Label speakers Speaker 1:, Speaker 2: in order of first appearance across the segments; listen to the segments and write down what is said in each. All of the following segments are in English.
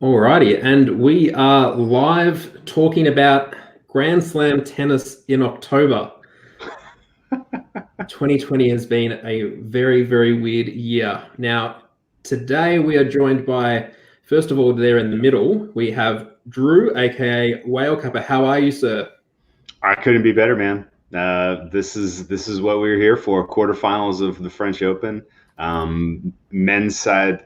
Speaker 1: Alrighty, and we are live talking about Grand Slam tennis in October. 2020 has been a very, very weird year. Now, today we are joined by, first of all, there in the middle, we have Drew, aka Whale Cupper. How are you, sir?
Speaker 2: I couldn't be better, man. This is what we were here for. Quarterfinals of the French Open. Men's side,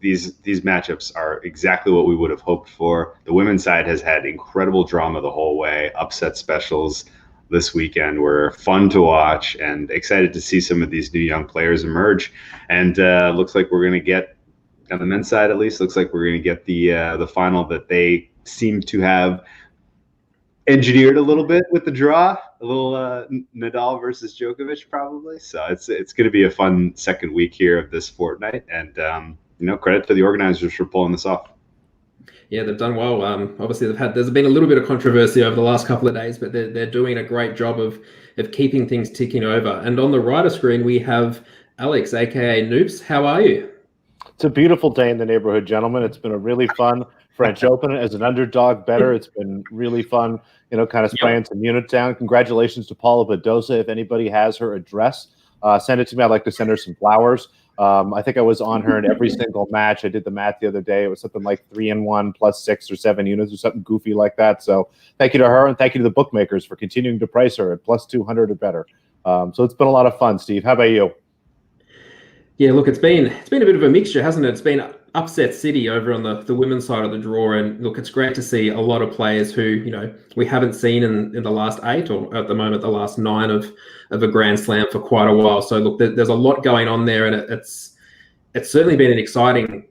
Speaker 2: these matchups are exactly what we would have hoped for. The women's side has had incredible drama the whole way. Upset specials this weekend were fun to watch, and excited to see some of these new young players emerge. And looks like we're going to get, on the men's side at least, looks like we're going to get the final that they seem to have engineered a little bit with the draw, a little Nadal versus Djokovic probably. So it's going to be a fun second week here of this fortnight, and credit to the organizers for pulling this off.
Speaker 1: Yeah, they've done well. Obviously, there's been a little bit of controversy over the last couple of days, but they're doing a great job of keeping things ticking over. And on the writer screen, we have Alex, aka Noops. How are you?
Speaker 3: It's a beautiful day in the neighborhood, gentlemen. It's been a really fun French Open. As an underdog better, it's been really fun, kind of spraying some units down. Congratulations to Paula Badosa. If anybody has her address, send it to me. I'd like to send her some flowers. I think I was on her in every single match. I did the math the other day. It was something like 3-1 plus 6 or 7 units or something goofy like that. So thank you to her, and thank you to the bookmakers for continuing to price her at plus 200 or better. So it's been a lot of fun, Steve. How about you?
Speaker 1: Yeah, look, it's been a bit of a mixture, hasn't it? It's been upset city over on the women's side of the draw, and look, it's great to see a lot of players who we haven't seen in the last 8, or at the moment the last 9 of a Grand Slam for quite a while. So look, there's a lot going on there, and it's certainly been an exciting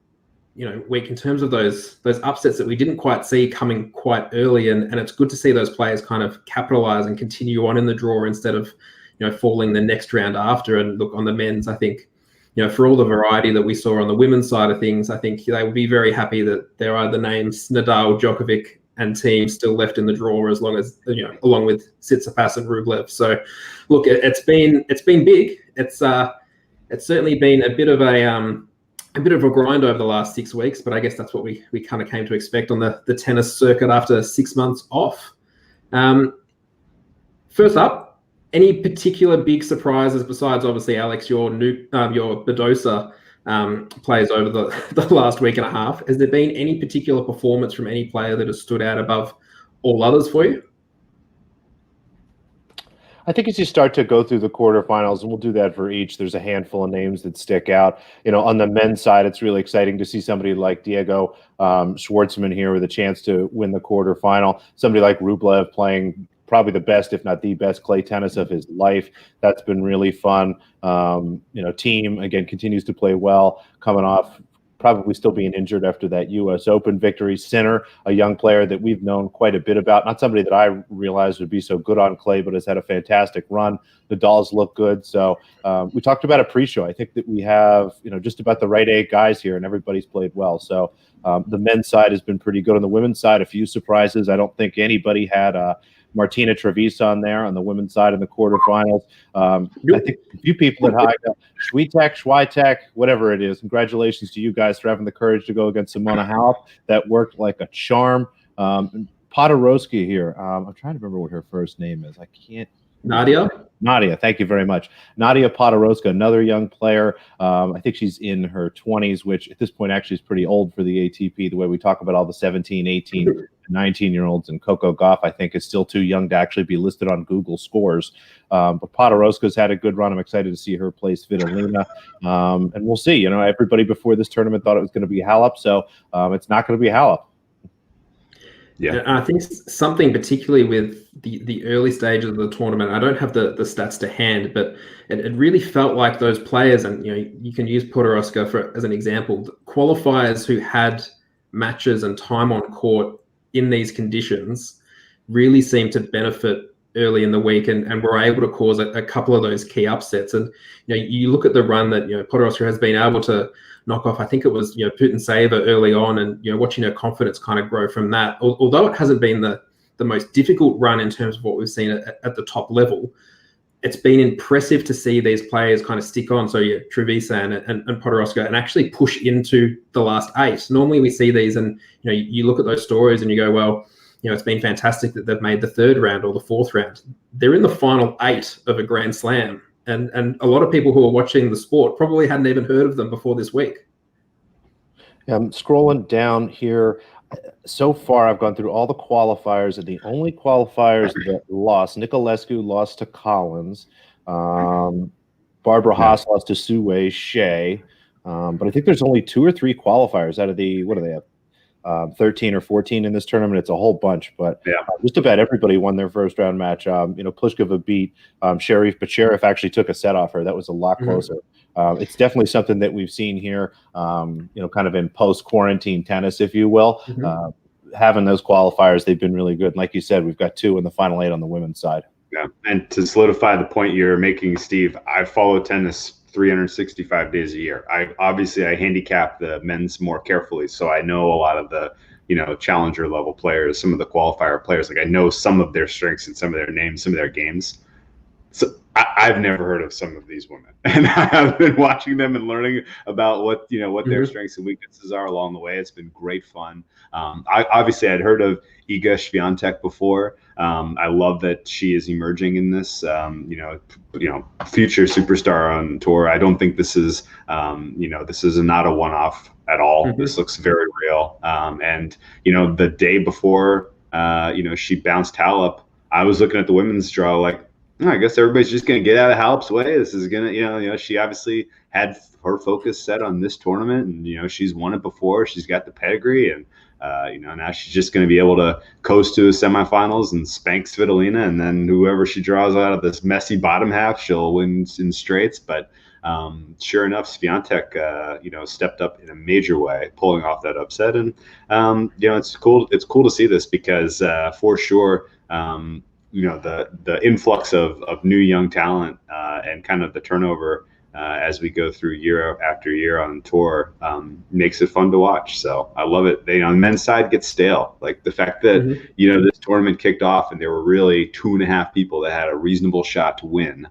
Speaker 1: week in terms of those upsets that we didn't quite see coming quite early, and it's good to see those players kind of capitalize and continue on in the draw instead of falling the next round after. And look, on the men's, I think for all the variety that we saw on the women's side of things, I think they will be very happy that there are the names Nadal, Djokovic, and team still left in the draw, as long as along with Tsitsipas and Rublev. So, look, it's been big. It's certainly been a bit of a grind over the last 6 weeks, but I guess that's what we kind of came to expect on the tennis circuit after 6 months off. First up, any particular big surprises besides obviously Alex, your Badosa plays over the last week and a half? Has there been any particular performance from any player that has stood out above all others for you?
Speaker 3: I think as you start to go through the quarterfinals, and we'll do that for each, there's a handful of names that stick out. On the men's side, it's really exciting to see somebody like Diego Schwartzman here with a chance to win the quarterfinal. Somebody like Rublev playing probably the best, if not the best, clay tennis of his life. That's been really fun. Team, again, continues to play well, coming off probably still being injured after that U.S. Open victory. Sinner, a young player that we've known quite a bit about, not somebody that I realized would be so good on clay, but has had a fantastic run. Nadal's look good. So we talked about a pre-show. I think that we have, just about the right 8 guys here, and everybody's played well. So the men's side has been pretty good. On the women's side, a few surprises. I don't think anybody had Martina Trevisan on there on the women's side in the quarterfinals. I think a few people that Schwitek, whatever it is. Congratulations to you guys for having the courage to go against Simona Halep. That worked like a charm. Podoroska here. I'm trying to remember what her first name is. I can't. Nadia, thank you very much. Nadia Podoroska, another young player. I think she's in her 20s, which at this point actually is pretty old for the ATP, the way we talk about all the 17, 18, 19-year-olds. And Coco Gauff, I think, is still too young to actually be listed on Google scores. But Podoroska's had a good run. I'm excited to see her play Svitolina. And we'll see. Everybody before this tournament thought it was going to be Halep, so it's not going to be Halep.
Speaker 1: Yeah, and I think something particularly with the early stages of the tournament, I don't have the stats to hand, but it really felt like those players, and you can use Podoroska as an example, qualifiers who had matches and time on court in these conditions really seemed to benefit early in the week, and were able to cause a couple of those key upsets. And you look at the run that Podoroska has been able to knock off. I think it was Putintseva early on, and watching her confidence kind of grow from that. Although it hasn't been the most difficult run in terms of what we've seen at the top level, it's been impressive to see these players kind of stick on. So yeah, Trevisan and Podoroska, and actually push into the last 8. Normally we see these, and you look at those stories and you go, well, it's been fantastic that they've made the 3rd round or the 4th round. They're in the final 8 of a Grand Slam, and a lot of people who are watching the sport probably hadn't even heard of them before this week.
Speaker 3: Scrolling down here, so far I've gone through all the qualifiers, and the only qualifiers that lost, Nicolescu lost to Collins, Barbara Haas lost to Sue Wei Shea, but I think there's only 2 or 3 qualifiers out of the, what do they have, 13 or 14 in this tournament. It's a whole bunch, but just about everybody won their first round match. Pliskova beat Sharif, but Sharif actually took a set off her. That was a lot closer. It's definitely something that we've seen here, kind of in post-quarantine tennis, if you will. Having those qualifiers, they've been really good. And like you said, we've got 2 in the final 8 on the women's side.
Speaker 2: Yeah, and to solidify the point you're making, Steve, I follow tennis 365 days a year. I handicap the men's more carefully, so I know a lot of the challenger level players, some of the qualifier players. Like I know some of their strengths and some of their names, some of their games. So I've never heard of some of these women, and I've been watching them and learning about what their strengths and weaknesses are along the way. It's been great fun. I'd heard of Iga Swiatek before. I love that she is emerging in this, future superstar on tour. I don't think this is, this is not a one-off at all. This looks very real. And the day before, she bounced Halep, I was looking at the women's draw like, I guess everybody's just going to get out of Halep's way. This is going to, she obviously had her focus set on this tournament, and, she's won it before. She's got the pedigree, and, now she's just going to be able to coast to the semifinals and spank Svitolina, and then whoever she draws out of this messy bottom half, she'll win in straights. But sure enough, Swiatek, stepped up in a major way, pulling off that upset. And, it's cool. It's cool to see this because for sure, the influx of new young talent and kind of the turnover as we go through year after year on tour makes it fun to watch. So I love it. The men's side gets stale. Like the fact that this tournament kicked off and there were really 2.5 people that had a reasonable shot to win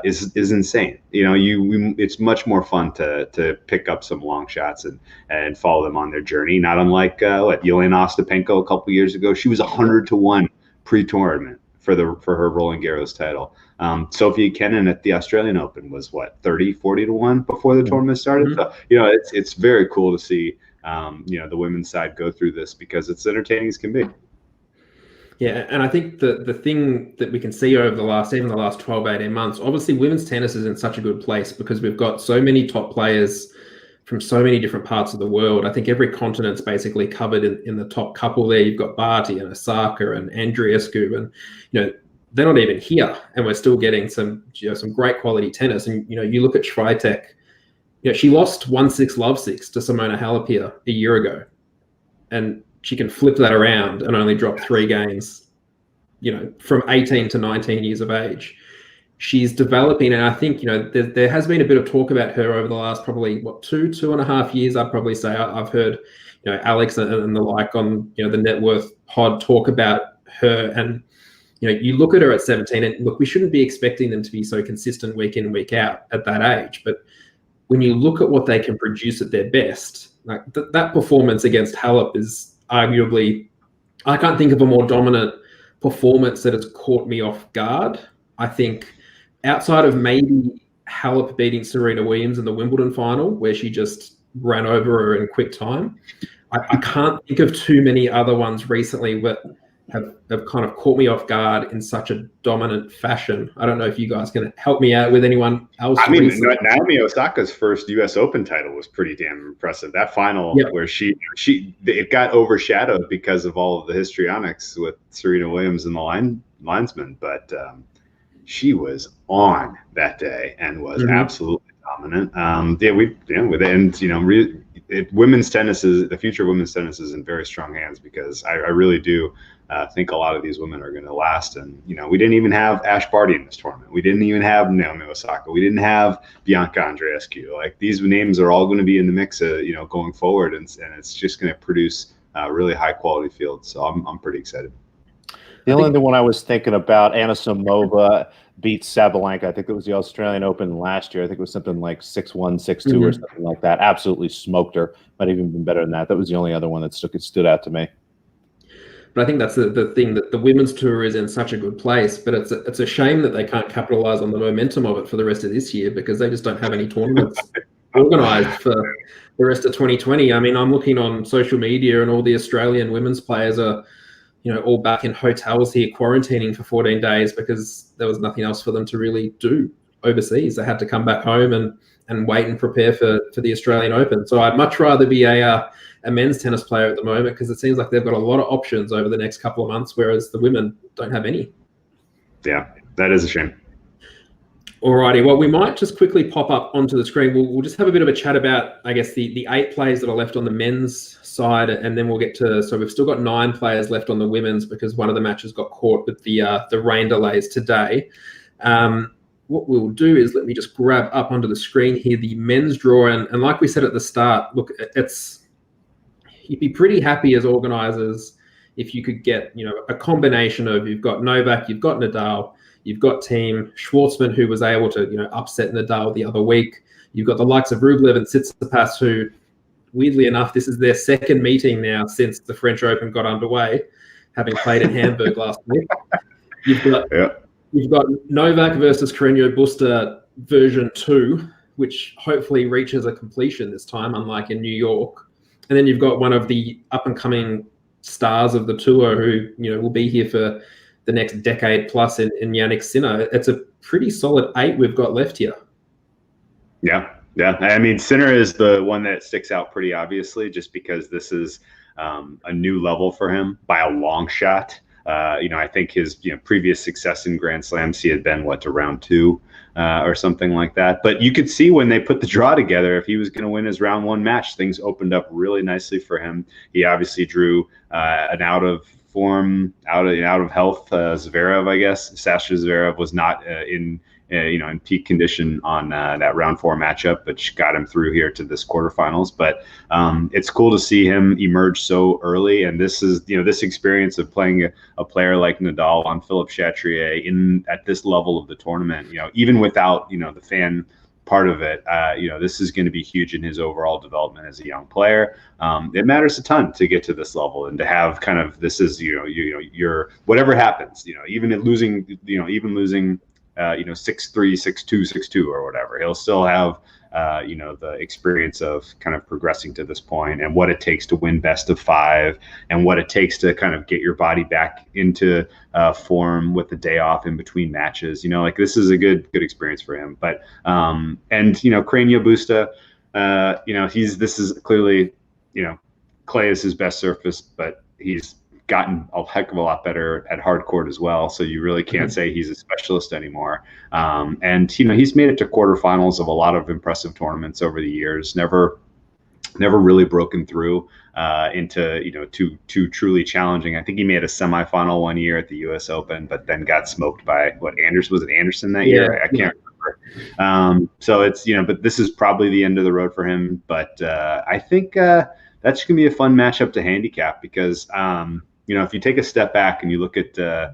Speaker 2: is insane. It's much more fun to pick up some long shots and follow them on their journey. Not unlike Yelena Ostapenko a couple years ago. She was 100-1 pre-tournament for her Roland Garros title. Sophia Kenin at the Australian Open was 30-40-1 before the tournament started. So it's very cool to see the women's side go through this because it's entertaining as can be.
Speaker 1: Yeah, and I think the thing that we can see over the last 12, 18 months, obviously women's tennis is in such a good place because we've got so many top players from so many different parts of the world. I think every continent's basically covered in the top couple there. You've got Barty and Osaka and Andreescu, and they're not even here, and we're still getting some great quality tennis. And you look at Swiatek, she lost 1-6 love 6 to Simona Halep here a year ago, and she can flip that around and only drop 3 games, from 18 to 19 years of age. She's developing, and I think there has been a bit of talk about her over the last probably 2.5 years. I'd probably say I've heard Alex and the like on the Net Worth pod talk about her, and you look at her at 17, and look, we shouldn't be expecting them to be so consistent week in week out at that age, but when you look at what they can produce at their best, like that performance against Halep is arguably, I can't think of a more dominant performance that has caught me off guard. I think outside of maybe Halep beating Serena Williams in the Wimbledon final, where she just ran over her in quick time, I can't think of too many other ones recently that have kind of caught me off guard in such a dominant fashion. I don't know if you guys can help me out with anyone else.
Speaker 2: I mean, Naomi Osaka's first U.S. Open title was pretty damn impressive. That final where it got overshadowed because of all of the histrionics with Serena Williams and the linesman, but she was on that day and was absolutely dominant. Women's tennis is the future of women's tennis is in very strong hands because I really do think a lot of these women are going to last. And we didn't even have Ash Barty in this tournament. We didn't even have Naomi Osaka. We didn't have Bianca Andreescu. Like these names are all going to be in the mix, going forward, and it's just going to produce really high quality fields. So I'm pretty excited.
Speaker 3: The only one I was thinking about, Anna Samova, beat Sabalenka. I think it was the Australian Open last year. I think it was something like 6-1, 6-2 or something like that. Absolutely smoked her. Might have even been better than that. That was the only other one that stood out to me.
Speaker 1: But I think that's the thing, that the women's tour is in such a good place, but it's a shame that they can't capitalize on the momentum of it for the rest of this year, because they just don't have any tournaments organized for the rest of 2020. I mean, I'm looking on social media and all the Australian women's players are, all back in hotels here quarantining for 14 days because there was nothing else for them to really do overseas. They had to come back home and wait and prepare for the Australian Open. So I'd much rather be a men's tennis player at the moment, because it seems like they've got a lot of options over the next couple of months, whereas the women don't have any.
Speaker 2: Yeah, that is a shame.
Speaker 1: Alrighty, well, we might just quickly pop up onto the screen. We'll just have a bit of a chat about, I guess, the 8 players that are left on the men's side, and then we'll get to, so we've still got 9 players left on the women's, because one of the matches got caught with the rain delays today. What we'll do is, let me just grab up onto the screen here the men's draw, and like we said at the start, look, you'd be pretty happy as organisers if you could get, a combination of, you've got Novak, you've got Nadal, you've got Team Schwartzman, who was able to, upset Nadal the other week. You've got the likes of Rublev and Tsitsipas, who, weirdly enough, this is their second meeting now since the French Open got underway, having played in Hamburg last week. You've got Novak versus Carreño Busta version 2, which hopefully reaches a completion this time, unlike in New York. And then you've got one of the up-and-coming stars of the tour who, will be here for the next decade plus in Jannik Sinner. It's a pretty solid 8 we've got left here. Yeah.
Speaker 2: I mean, Sinner is the one that sticks out pretty obviously, just because this is a new level for him by a long shot. I think his previous success in Grand Slams, he had been to round 2 or something like that. But you could see when they put the draw together, if he was going to win his round 1 match, things opened up really nicely for him. He obviously drew an out of health Zverev, I guess. Sasha Zverev was not in peak condition on that round 4 matchup, which got him through here to this quarterfinals. But it's cool to see him emerge so early. And this is, this experience of playing a player like Nadal on Philippe Chatrier at this level of the tournament, even without, the fan part of it, this is going to be huge in his overall development as a young player. It matters a ton to get to this level and to have kind of, this is, your whatever happens, even losing 6-3, 6-2, 6-2 or whatever, he'll still have, the experience of kind of progressing to this point and what it takes to win best of 5 and what it takes to kind of get your body back into form with the day off in between matches. This is a good experience for him. But Carreño Busta, this is clearly, clay is his best surface, but he's gotten a heck of a lot better at hard court as well. So you really can't say he's a specialist anymore. And he's made it to quarterfinals of a lot of impressive tournaments over the years. Never really broken through into too truly challenging. I think he made a semifinal one year at the U.S. Open, but then got smoked by Anderson? Was it Anderson that year? I can't remember. So it's but this is probably the end of the road for him. But I think that's gonna be a fun matchup to handicap, because if you take a step back and you look at the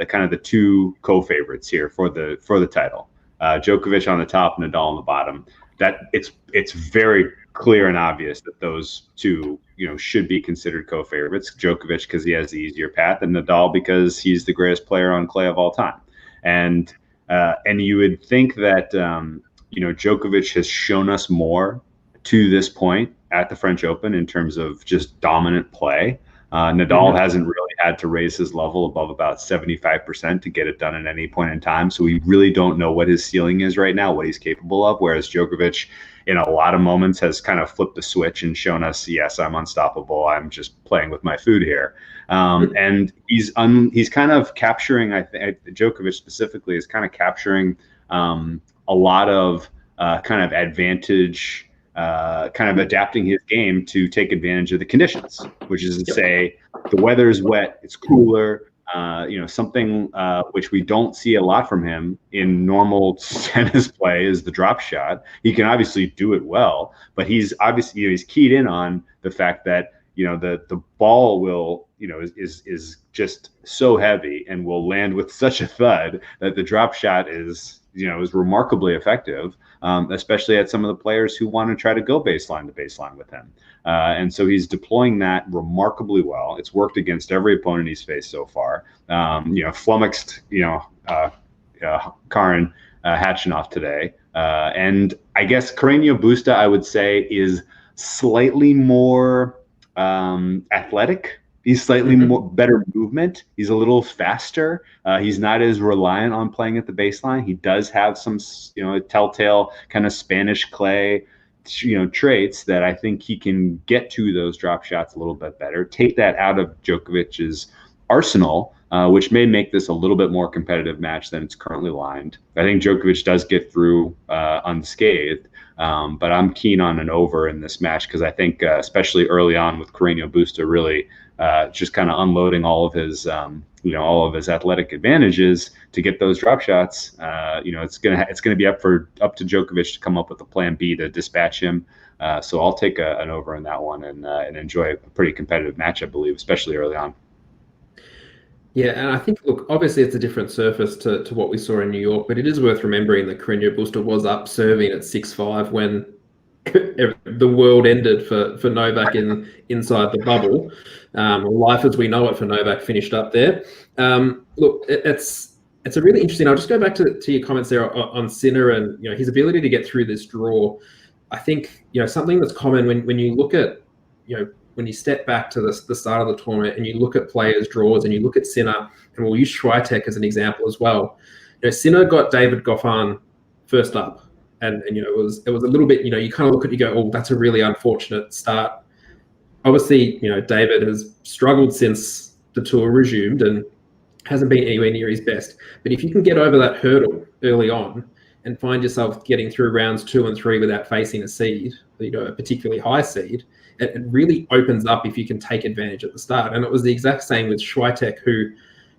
Speaker 2: kind of the 2 co-favorites here for the title, Djokovic on the top, Nadal on the bottom, that it's very clear and obvious that those 2 should be considered co-favorites. Djokovic because he has the easier path, and Nadal because he's the greatest player on clay of all time. And you would think that Djokovic has shown us more to this point at the French Open in terms of just dominant play. Nadal hasn't really had to raise his level above about 75% to get it done at any point in time. So we really don't know what his ceiling is right now, what he's capable of. Whereas Djokovic, in a lot of moments, has kind of flipped the switch and shown us, yes, I'm unstoppable. I'm just playing with my food here. And he's kind of capturing, I think Djokovic specifically is kind of capturing a lot of kind of advantage, kind of adapting his game to take advantage of the conditions, which is to say the weather is wet, it's cooler, something which we don't see a lot from him in normal tennis play is the drop shot. He can obviously do it well, but he's obviously, he's keyed in on the fact that, the ball will is just so heavy and will land with such a thud that the drop shot is remarkably effective, especially at some of the players who want to try to go baseline to baseline with him. And so he's deploying that remarkably well. It's worked against every opponent he's faced so far. Flummoxed, Karin Hatchinoff today. And I guess Carreño Busta, I would say, is slightly more athletic. He's slightly more better movement. He's a little faster. He's not as reliant on playing at the baseline. He does have some, telltale kind of Spanish clay, traits that I think he can get to those drop shots a little bit better. Take that out of Djokovic's arsenal, which may make this a little bit more competitive match than it's currently lined. I think Djokovic does get through unscathed. But I'm keen on an over in this match because I think, especially early on with Carreño Busta, really just kind of unloading all of his athletic advantages to get those drop shots. It's gonna be up to Djokovic to come up with a plan B to dispatch him. So I'll take an over in that one and enjoy a pretty competitive match, I believe, especially early on.
Speaker 1: Yeah, and I think, look, obviously it's a different surface to what we saw in New York, but it is worth remembering that Carreño Busta was up serving at 6-5 when the world ended for Novak inside the bubble. Life as we know it for Novak finished up there. Look, it's a really interesting. I'll just go back to your comments there on Sinner and his ability to get through this draw. I think something that's common when you look at when you step back to the start of the tournament and you look at players' draws and you look at Sinner, and we'll use Swiatek as an example as well. Sinner got David Goffin first up, and it was a little bit, you kind of look at it, you go, oh, that's a really unfortunate start. Obviously, David has struggled since the tour resumed and hasn't been anywhere near his best. But if you can get over that hurdle early on and find yourself getting through rounds 2 and 3 without facing a seed, a particularly high seed, it really opens up if you can take advantage at the start. And it was the exact same with Swiatek, who,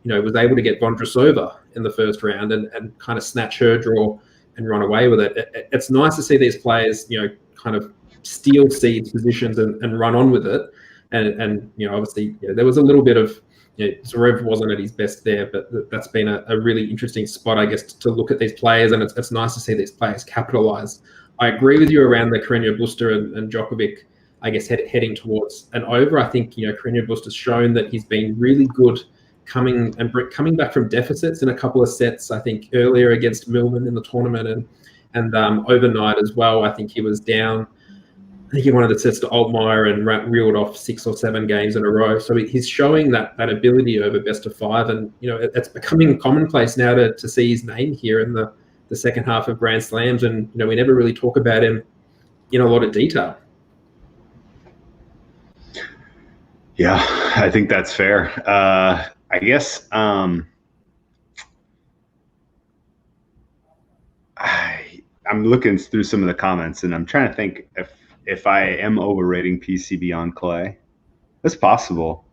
Speaker 1: was able to get Vondrousova in the first round and kind of snatch her draw and run away with it. It's nice to see these players, kind of steal seeds positions and run on with it. And obviously there was a little bit of, Zverev wasn't at his best there, but that's been a really interesting spot, I guess, to look at these players. And it's nice to see these players capitalize. I agree with you around the Carreño Busta and Djokovic, I guess, heading towards an over. I think, Carreño Busta's shown that he's been really good coming back from deficits in a couple of sets. I think earlier against Millman in the tournament and overnight as well. I think he was down. I think he wanted the sets to Altmaier and reeled off 6 or 7 games in a row. So he's showing that ability over best of 5. And, it's becoming commonplace now to see his name here in the second half of Grand Slams. And, we never really talk about him in a lot of detail.
Speaker 2: Yeah, I think that's fair. I guess I'm looking through some of the comments and I'm trying to think if I am overrating PCB on clay. That's possible.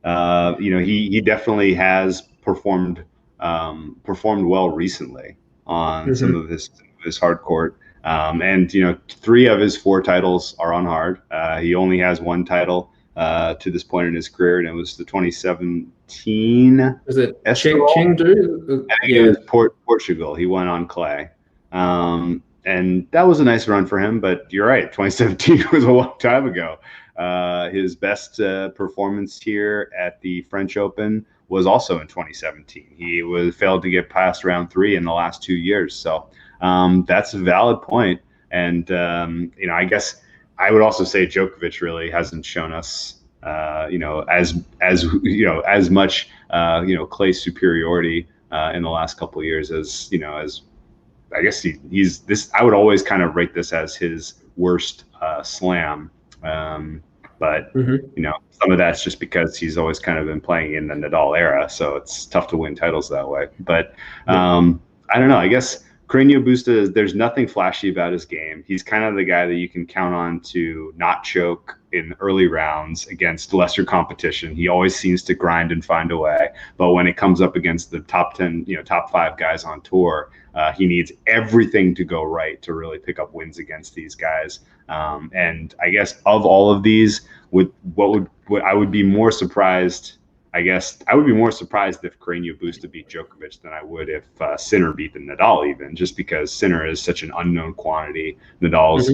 Speaker 2: He definitely has performed well recently on some of his hard court. And 3 of his 4 titles are on hard. He only has 1 title to this point in his career, and it was the 2017. Was it
Speaker 1: Chengdu?
Speaker 2: I think it was Portugal. He went on clay, and that was a nice run for him. But you're right, 2017 was a long time ago. His best performance here at the French Open was also in 2017. He failed to get past round 3 in the last 2 years. So that's a valid point. And I guess I would also say Djokovic really hasn't shown us, as much, clay superiority in the last couple of years as I guess he's this. I would always kind of rate this as his worst slam, but some of that's just because he's always kind of been playing in the Nadal era, so it's tough to win titles that way. But I don't know. I guess Carreño Busta, there's nothing flashy about his game. He's kind of the guy that you can count on to not choke in early rounds against lesser competition. He always seems to grind and find a way. But when it comes up against the top 10, top 5 guys on tour, he needs everything to go right to really pick up wins against these guys. And I guess of all of these, what I would be more surprised. I guess I would be more surprised if Carreño Busta beat Djokovic than I would if Sinner beat the Nadal, even just because Sinner is such an unknown quantity. Nadal's,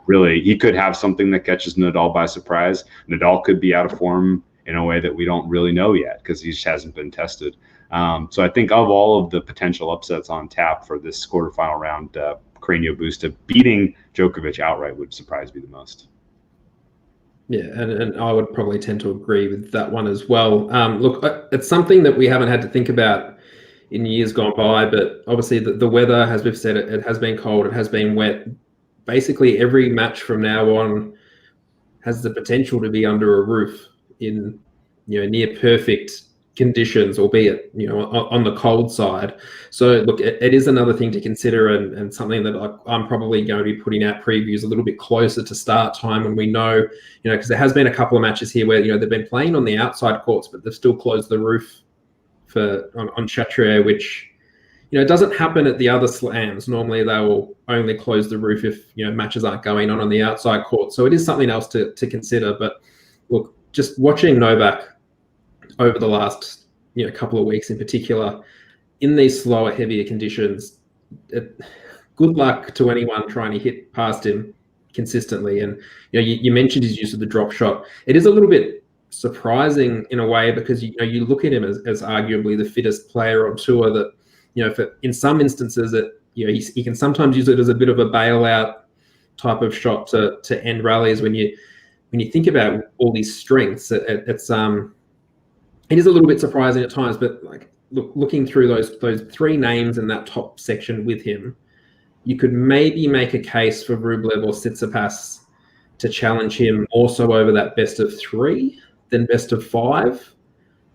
Speaker 2: really, he could have something that catches Nadal by surprise. Nadal could be out of form in a way that we don't really know yet because he just hasn't been tested. So I think of all of the potential upsets on tap for this quarterfinal round, Carreño Busta beating Djokovic outright would surprise me the most.
Speaker 1: Yeah, and I would probably tend to agree with that one as well. Look, it's something that we haven't had to think about in years gone by, but obviously the weather, as we've said, it has been cold, it has been wet. Basically, every match from now on has the potential to be under a roof in near perfect conditions, albeit on the cold side. So look, it is another thing to consider, and something that I'm probably going to be putting out previews a little bit closer to start time when we know, because there has been a couple of matches here where they've been playing on the outside courts, but they've still closed the roof on Chatrier, which it doesn't happen at the other slams. Normally they will only close the roof if matches aren't going on the outside court. So it is something else to consider. But look, just watching Novak over the last couple of weeks in particular, in these slower, heavier conditions, good luck to anyone trying to hit past him consistently. And you mentioned his use of the drop shot. It is a little bit surprising in a way because you look at him as arguably the fittest player on tour. That in some instances that he can sometimes use it as a bit of a bailout type of shot to end rallies. When you think about all these strengths, it is a little bit surprising at times, but looking through those three names in that top section with him, you could maybe make a case for Rublev or Tsitsipas to challenge him also over that best of three than best of five.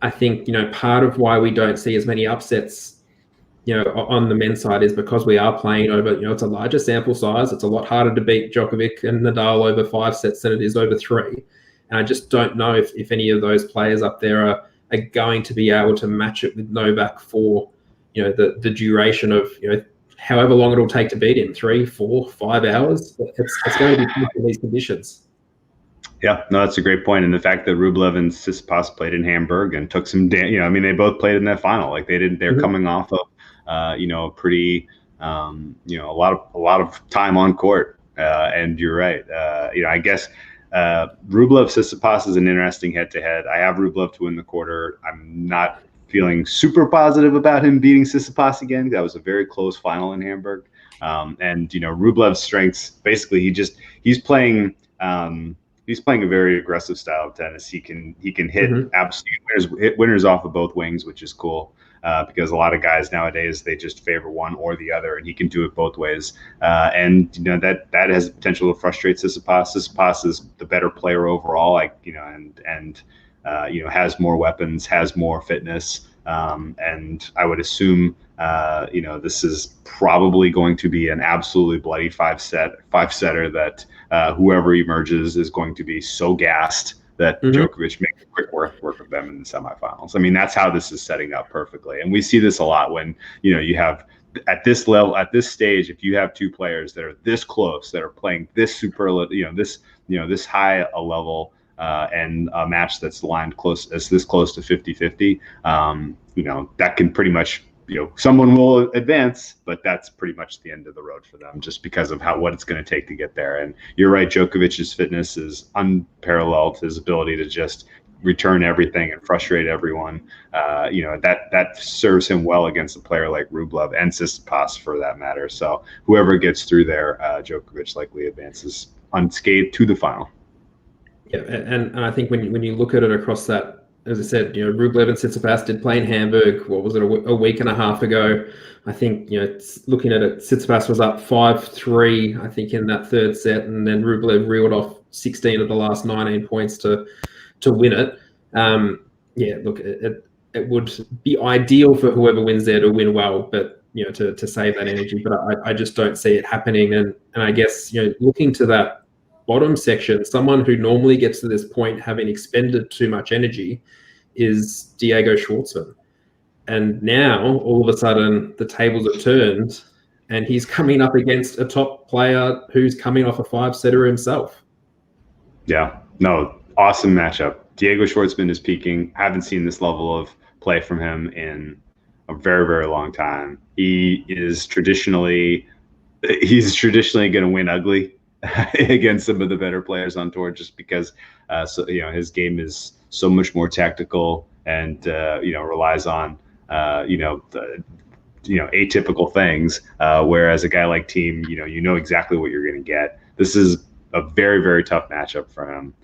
Speaker 1: I think part of why we don't see as many upsets on the men's side is because we are playing over it's a larger sample size. It's a lot harder to beat Djokovic and Nadal over 5 sets than it is over 3, and I just don't know if any of those players up there are going to be able to match it with Novak for the duration of however long it'll take to beat him, 3, 4, 5 hours. It's going to be tough in these conditions.
Speaker 2: Yeah, no, that's a great point. And the fact that Rublev and Tsitsipas played in Hamburg and took some they both played in that final. They're coming off of a pretty a lot of time on court. And you're right. I guess Rublev Tsitsipas is an interesting head-to-head. I have Rublev to win the quarter. I'm not feeling super positive about him beating Tsitsipas again. That was a very close final in Hamburg. And Rublev's strengths, basically he's playing a very aggressive style of tennis. He can hit absolute winners off of both wings, which is cool. Because a lot of guys nowadays, they just favor one or the other, and he can do it both ways. And that has the potential to frustrate Tsitsipas. Tsitsipas is the better player overall, has more weapons, has more fitness, and I would assume this is probably going to be an absolutely bloody five setter that whoever emerges is going to be so gassed that Djokovic makes quick work of them in the semifinals. I mean, that's how this is setting up perfectly. And we see this a lot when, you have at this level, at this stage, if you have two players that are this close, that are playing this superlative, this high a level and a match that's lined close to 50-50, that can pretty much, someone will advance, but that's pretty much the end of the road for them just because of what it's going to take to get there. And you're right, Djokovic's fitness is unparalleled. His ability to just return everything and frustrate everyone, that serves him well against a player like Rublev and Tsitsipas for that matter. So whoever gets through there, Djokovic likely advances unscathed to the final.
Speaker 1: Yeah, and I think when you look at it across that, as I said, Rublev and Tsitsipas did play in Hamburg. What was it, a week and a half ago? I think, looking at it, Tsitsipas was up 5-3, I think, in that third set, and then Rublev reeled off 16 of the last 19 points to win it. Look, it would be ideal for whoever wins there to win well, but to save that energy. But I just don't see it happening. And I guess looking to that bottom section, someone who normally gets to this point having expended too much energy is Diego Schwartzman. And now all of a sudden the tables have turned and he's coming up against a top player who's coming off a 5-setter himself.
Speaker 2: Yeah, no, Awesome matchup. Diego Schwartzman is peaking. I haven't seen this level of play from him in a very, very long time. He's traditionally going to win ugly against some of the better players on tour, just because his game is so much more tactical and relies on atypical things. Whereas a guy like Thiem, you know exactly what you're going to get. This is a very, very tough matchup for him.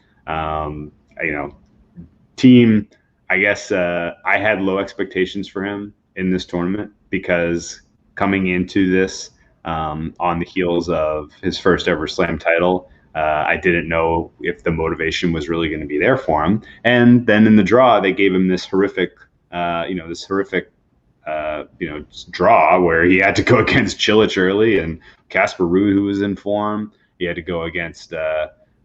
Speaker 2: Thiem, I guess I had low expectations for him in this tournament because coming into this on the heels of his first ever slam title, I didn't know if the motivation was really going to be there for him. And then in the draw, they gave him this horrific draw where he had to go against Cilic early and Casper Ruud, who was in form. He had to go against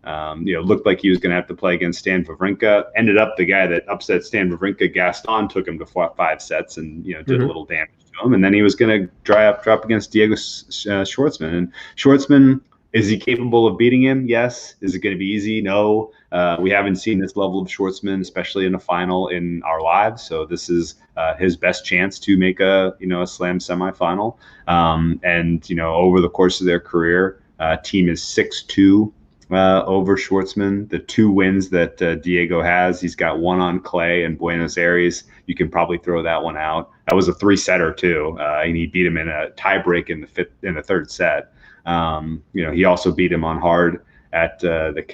Speaker 2: looked like he was going to have to play against Stan Wawrinka. Ended up the guy that upset Stan Wawrinka, Gaston, took him to 5 sets and did a little damage to him. And then he was going to drop against Diego Schwartzman. And Schwartzman, is he capable of beating him? Yes. Is it going to be easy? No. We haven't seen this level of Schwartzman, especially in a final, in our lives. So this is his best chance to make a slam semifinal. Over the course of their career, Thiem is 6-2. Over Schwartzman. The 2 wins that Diego has, he's got one on clay in Buenos Aires. You can probably throw that one out. That was a 3-setter too, and he beat him in a tiebreak in the third set. He also beat him on hard at the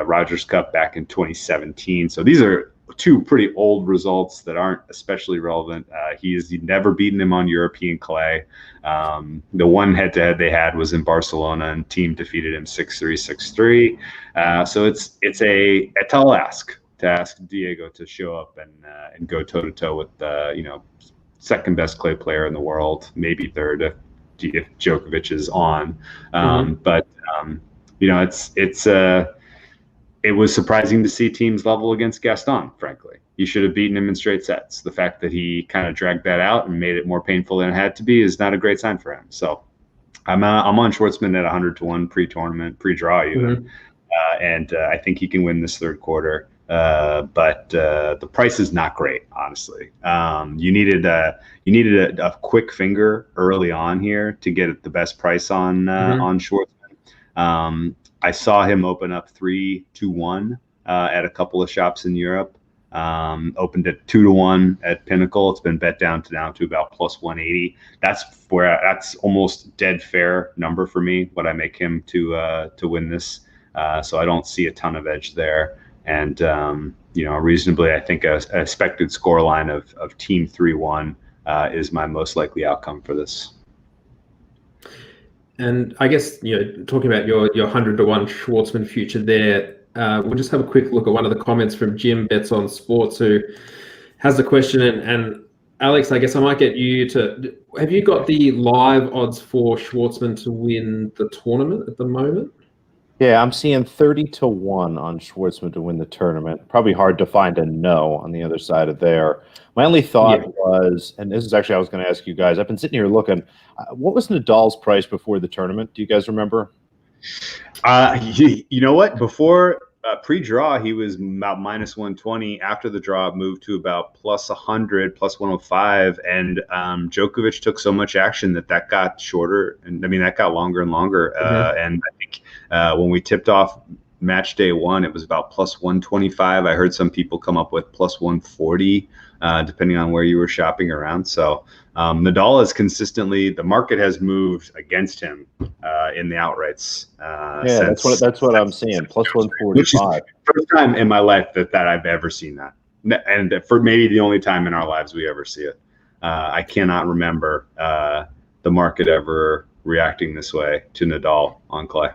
Speaker 2: Rogers Cup back in 2017. So these are 2 pretty old results that aren't especially relevant. He's never beaten him on European clay. The one head-to-head they had was in Barcelona, and Thiem defeated him 6-3, 6-3. So it's a tall ask to ask Diego to show up and go toe-to-toe with second best clay player in the world, maybe third if Djokovic is on. It was surprising to see Thiem's level against Gaston, frankly. He should have beaten him in straight sets. The fact that he kind of dragged that out and made it more painful than it had to be is not a great sign for him. So I'm on Schwartzman at 100-1 pre-tournament, pre-draw even. And I think he can win this third quarter. But the price is not great, honestly. You needed a quick finger early on here to get the best price on Schwartzman. I saw him open up 3-1 at a couple of shops in Europe. Opened at 2-1 at Pinnacle. It's been bet down to about plus 180. That's almost dead fair number for me. What I make him to win this. So I don't see a ton of edge there. And reasonably, I think a expected score line of Thiem 3-1 is my most likely outcome for this.
Speaker 1: And I guess, talking about your 100-1 Schwartzman future there, we'll just have a quick look at one of the comments from Jim Bets on Sports, who has a question. And Alex, I guess I might get you have you got the live odds for Schwartzman to win the tournament at the moment?
Speaker 3: Yeah, I'm seeing 30-1 on Schwartzman to win the tournament. Probably hard to find a no on the other side of there. My only thought was, and this is actually I was going to ask you guys, I've been sitting here looking, what was Nadal's price before the tournament? Do you guys remember?
Speaker 2: You know what? Before pre-draw, he was about minus 120. After the draw, it moved to about plus 100, plus 105. And Djokovic took so much action that got shorter. And I mean, that got longer and longer. And I think when we tipped off match day 1, it was about plus 125. I heard some people come up with plus 140, depending on where you were shopping around. So Nadal is consistently, the market has moved against him in the outrights.
Speaker 3: That's what I'm seeing. Plus 145.
Speaker 2: First time in my life that I've ever seen that, and for maybe the only time in our lives we ever see it. I cannot remember the market ever reacting this way to Nadal on clay.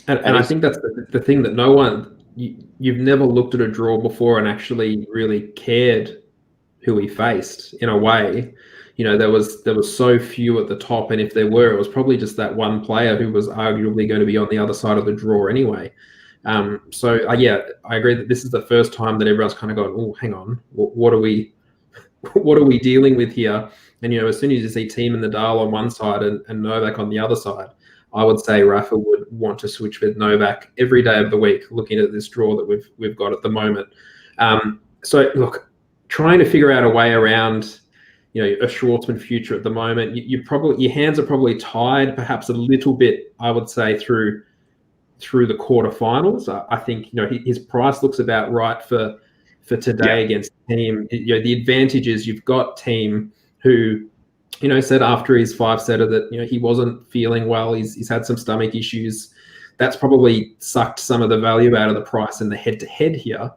Speaker 1: And I think that's the thing that you've never looked at a draw before and actually really cared who he faced in a way. There was so few at the top, and if there were, it was probably just that one player who was arguably going to be on the other side of the draw anyway. I agree that this is the first time that everyone's kind of going, oh, hang on, what are we dealing with here? And as soon as you see Thiem and Nadal on one side and Novak on the other side, I would say Rafa would want to switch with Novak every day of the week, looking at this draw that we've got at the moment. So look, trying to figure out a way around, a Schwartzman future at the moment. Your hands are probably tied, perhaps a little bit, I would say, through the quarterfinals. I think his price looks about right for today against Team. The advantage is you've got Team who said after his 5-setter that he wasn't feeling well. He's had some stomach issues. That's probably sucked some of the value out of the price in the head-to-head here.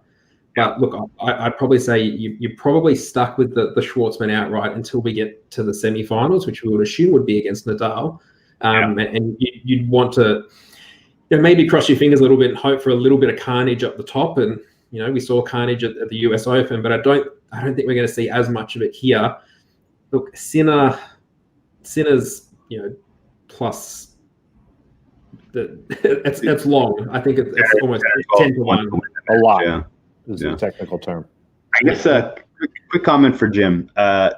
Speaker 1: But look, I'd probably say you're probably stuck with the Schwartzman outright until we get to the semifinals, which we would assume would be against Nadal. And you'd want to maybe cross your fingers a little bit and hope for a little bit of carnage up the top. And we saw carnage at the US Open, but I don't think we're going to see as much of it here. Look, Sinner's plus. It's long. I think it's almost 10-1.
Speaker 3: A lot.
Speaker 2: Yeah.
Speaker 3: Is the technical term.
Speaker 2: I guess a quick comment for Jim.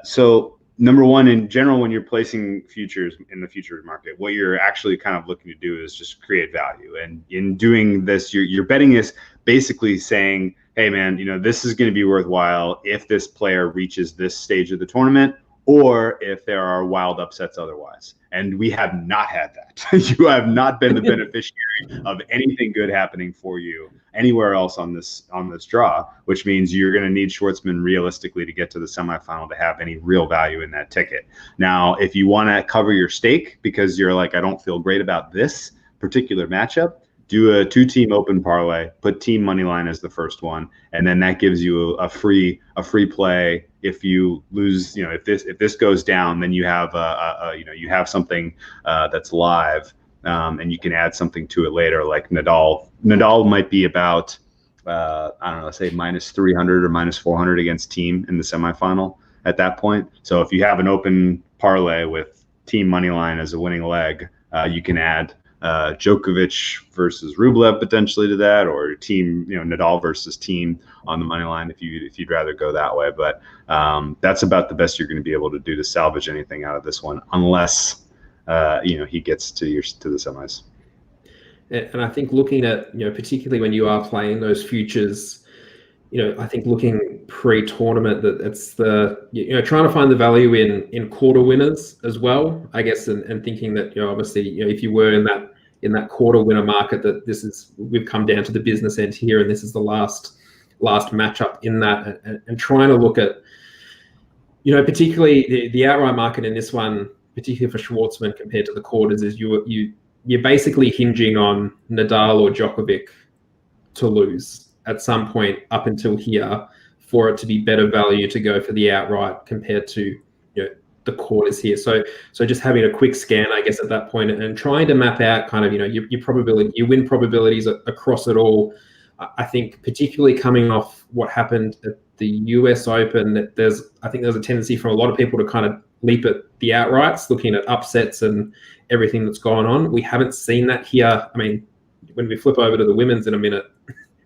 Speaker 2: So number one, in general, when you're placing futures in the futures market, what you're actually kind of looking to do is just create value. And in doing this, your betting is basically saying, hey, man, this is going to be worthwhile if this player reaches this stage of the tournament, or if there are wild upsets otherwise. And we have not had that. You have not been the beneficiary of anything good happening for you anywhere else on this draw, which means you're going to need Schwartzman realistically to get to the semifinal to have any real value in that ticket. Now, if you want to cover your stake because you're like, I don't feel great about this particular matchup, do a 2-team open parlay, put team money line as the first one, and then that gives you a free play. If you lose, if this goes down, then you have you have something that's live, and you can add something to it later. Like Nadal might be about I don't know, let's say minus 300 or minus 400 against team in the semifinal at that point. So if you have an open parlay with team money line as a winning leg, you can add Djokovic versus Rublev potentially to that, or team, Nadal versus team on the money line if you'd rather go that way. But that's about the best you're going to be able to do to salvage anything out of this one, unless he gets to the semis.
Speaker 1: And I think looking at particularly when you are playing those futures, I think looking pre-tournament, that it's the trying to find the value in quarter winners as well, I guess, and thinking that obviously if you were in that quarter winner market, that we've come down to the business end here, and this is the last matchup in that, and trying to look at particularly the outright market in this one, particularly for Schwartzman compared to the quarters, is you're basically hinging on Nadal or Djokovic to lose at some point up until here for it to be better value to go for the outright compared to the quarters here. So just having a quick scan, I guess, at that point, and trying to map out kind of your probability, your win probabilities across it all. I think particularly coming off what happened at the US Open, that there's a tendency for a lot of people to kind of leap at the outrights, looking at upsets and everything that's gone on. We haven't seen that here. I mean, when we flip over to the women's in a minute,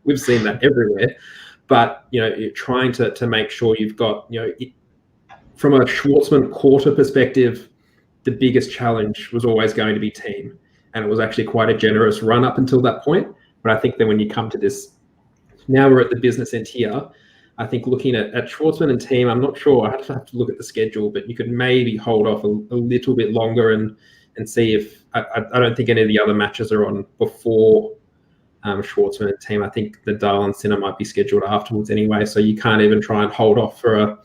Speaker 1: we've seen that everywhere. But you're trying to make sure you've got from a Schwartzman quarter perspective, the biggest challenge was always going to be team, and it was actually quite a generous run up until that point. But I think then when you come to this, now we're at the business end here. I think looking at Schwartzman and team, I'm not sure. I have to look at the schedule, but you could maybe hold off a little bit longer and see if I don't think any of the other matches are on before Schwartzman and team. I think Nadal and Sinner might be scheduled afterwards anyway, so you can't even try and hold off for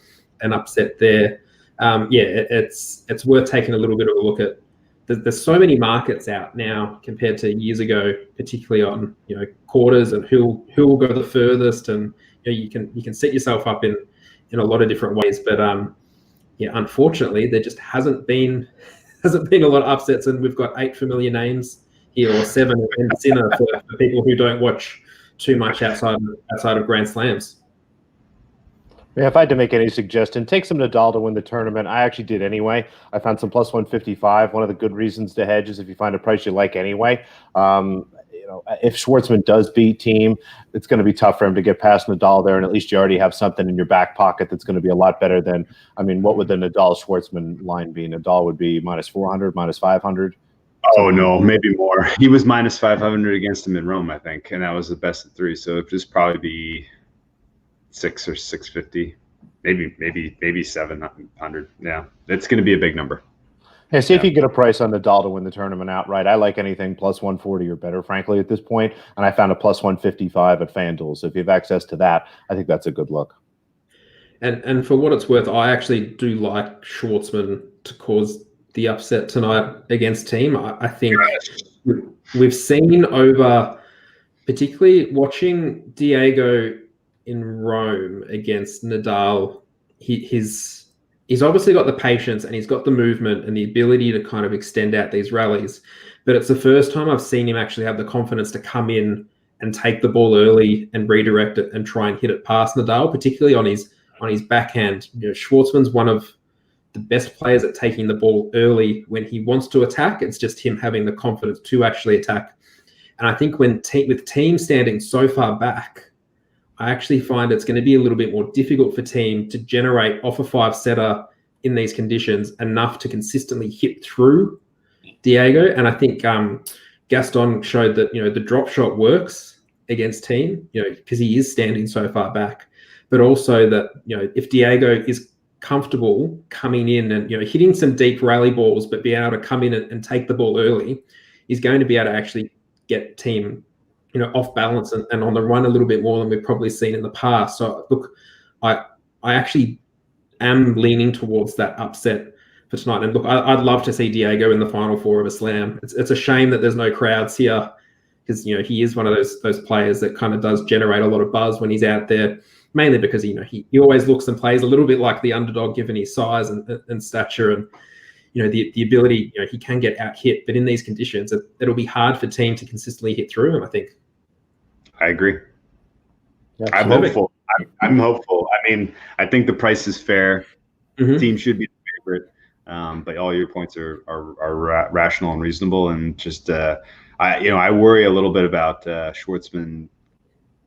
Speaker 1: an upset there. It's worth taking a little bit of a look at. There's so many markets out now compared to years ago, particularly on quarters and who will go the furthest, and you can set yourself up in a lot of different ways. But unfortunately, there just hasn't been a lot of upsets, and we've got 8 familiar names here, or 7 in Sinner for people who don't watch too much outside of Grand Slams.
Speaker 3: Yeah, if I had to make any suggestion, take some Nadal to win the tournament. I actually did anyway. I found some plus 155. One of the good reasons to hedge is if you find a price you like anyway. If Schwartzman does beat team, it's going to be tough for him to get past Nadal there, and at least you already have something in your back pocket that's going to be a lot better than, what would the Nadal-Schwartzman line be? Nadal would be minus 400, minus 500.
Speaker 2: Oh no, maybe more. He was minus 500 against him in Rome, I think, and that was the best of 3. So it'd just probably be 6 or 650, maybe 700. Yeah, it's going to be a big number.
Speaker 3: Hey, see if you get a price on Nadal to win the tournament outright. I like anything plus 140 or better, frankly, at this point. And I found a plus 155 at FanDuel. So if you have access to that, I think that's a good look.
Speaker 1: And for what it's worth, I actually do like Schwartzman to cause the upset tonight against Team. I think we've seen over, particularly watching Diego in Rome against Nadal, he's obviously got the patience and he's got the movement and the ability to kind of extend out these rallies. But it's the first time I've seen him actually have the confidence to come in and take the ball early and redirect it and try and hit it past Nadal, particularly on his backhand. Schwartzman's one of the best players at taking the ball early when he wants to attack. It's just him having the confidence to actually attack. And I think with Team standing so far back, I actually find it's going to be a little bit more difficult for Team to generate off a 5-setter in these conditions enough to consistently hit through Diego. And I think Gaston showed that the drop shot works against Team, because he is standing so far back. But also that if Diego is comfortable coming in and hitting some deep rally balls, but being able to come in and take the ball early, he's going to be able to actually get Team off balance and on the run a little bit more than we've probably seen in the past. So look, I actually am leaning towards that upset for tonight. And look, I'd love to see Diego in the final 4 of a slam. It's a shame that there's no crowds here, because he is one of those players that kind of does generate a lot of buzz when he's out there, mainly because he always looks and plays a little bit like the underdog given his size and stature and the ability. He can get out hit, but in these conditions it'll be hard for Team to consistently hit through him, I think.
Speaker 2: I agree.
Speaker 3: Yeah,
Speaker 2: I'm hopeful. I'm hopeful. I mean, I think the price is fair.
Speaker 1: Mm-hmm.
Speaker 2: Team should be the favorite, but all your points are rational and reasonable. And just I worry a little bit about Schwartzman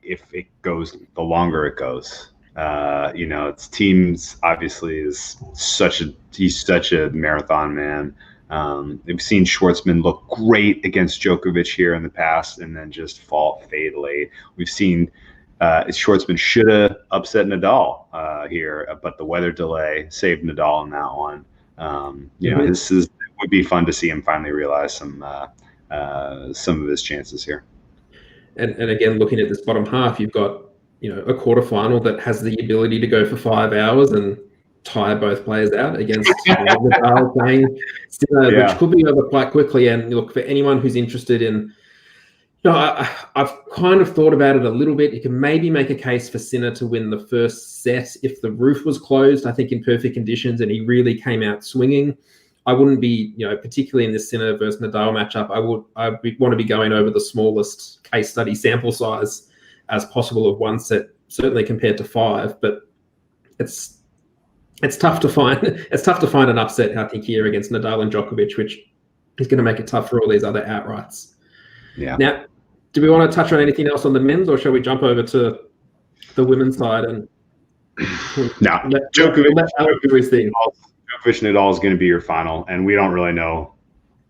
Speaker 2: if it goes the longer it goes. It's Team's obviously he's such a marathon man. We've seen Schwartzman look great against Djokovic here in the past and then just fall fatally. We've seen Schwartzman should have upset Nadal here, but the weather delay saved Nadal in that one. It would be fun to see him finally realize some of his chances here.
Speaker 1: And again, looking at this bottom half, you've got a quarterfinal that has the ability to go for 5 hours and tire both players out against Nadal playing Sinner, which could be over quite quickly. And look, for anyone who's interested in, I've kind of thought about it a little bit. You can maybe make a case for Sinner to win the first set if the roof was closed, I think in perfect conditions, and he really came out swinging. I wouldn't be, particularly in this Sinner versus Nadal matchup, I would want to be going over the smallest case study sample size as possible of 1 set, certainly compared to 5. But it's tough to find. It's tough to find an upset, I think, here against Nadal and Djokovic, which is going to make it tough for all these other outrights.
Speaker 2: Yeah.
Speaker 1: Now, do we want to touch on anything else on the men's, or shall we jump over to the women's side and
Speaker 2: Djokovic Nadal is going to be your final, and we don't really know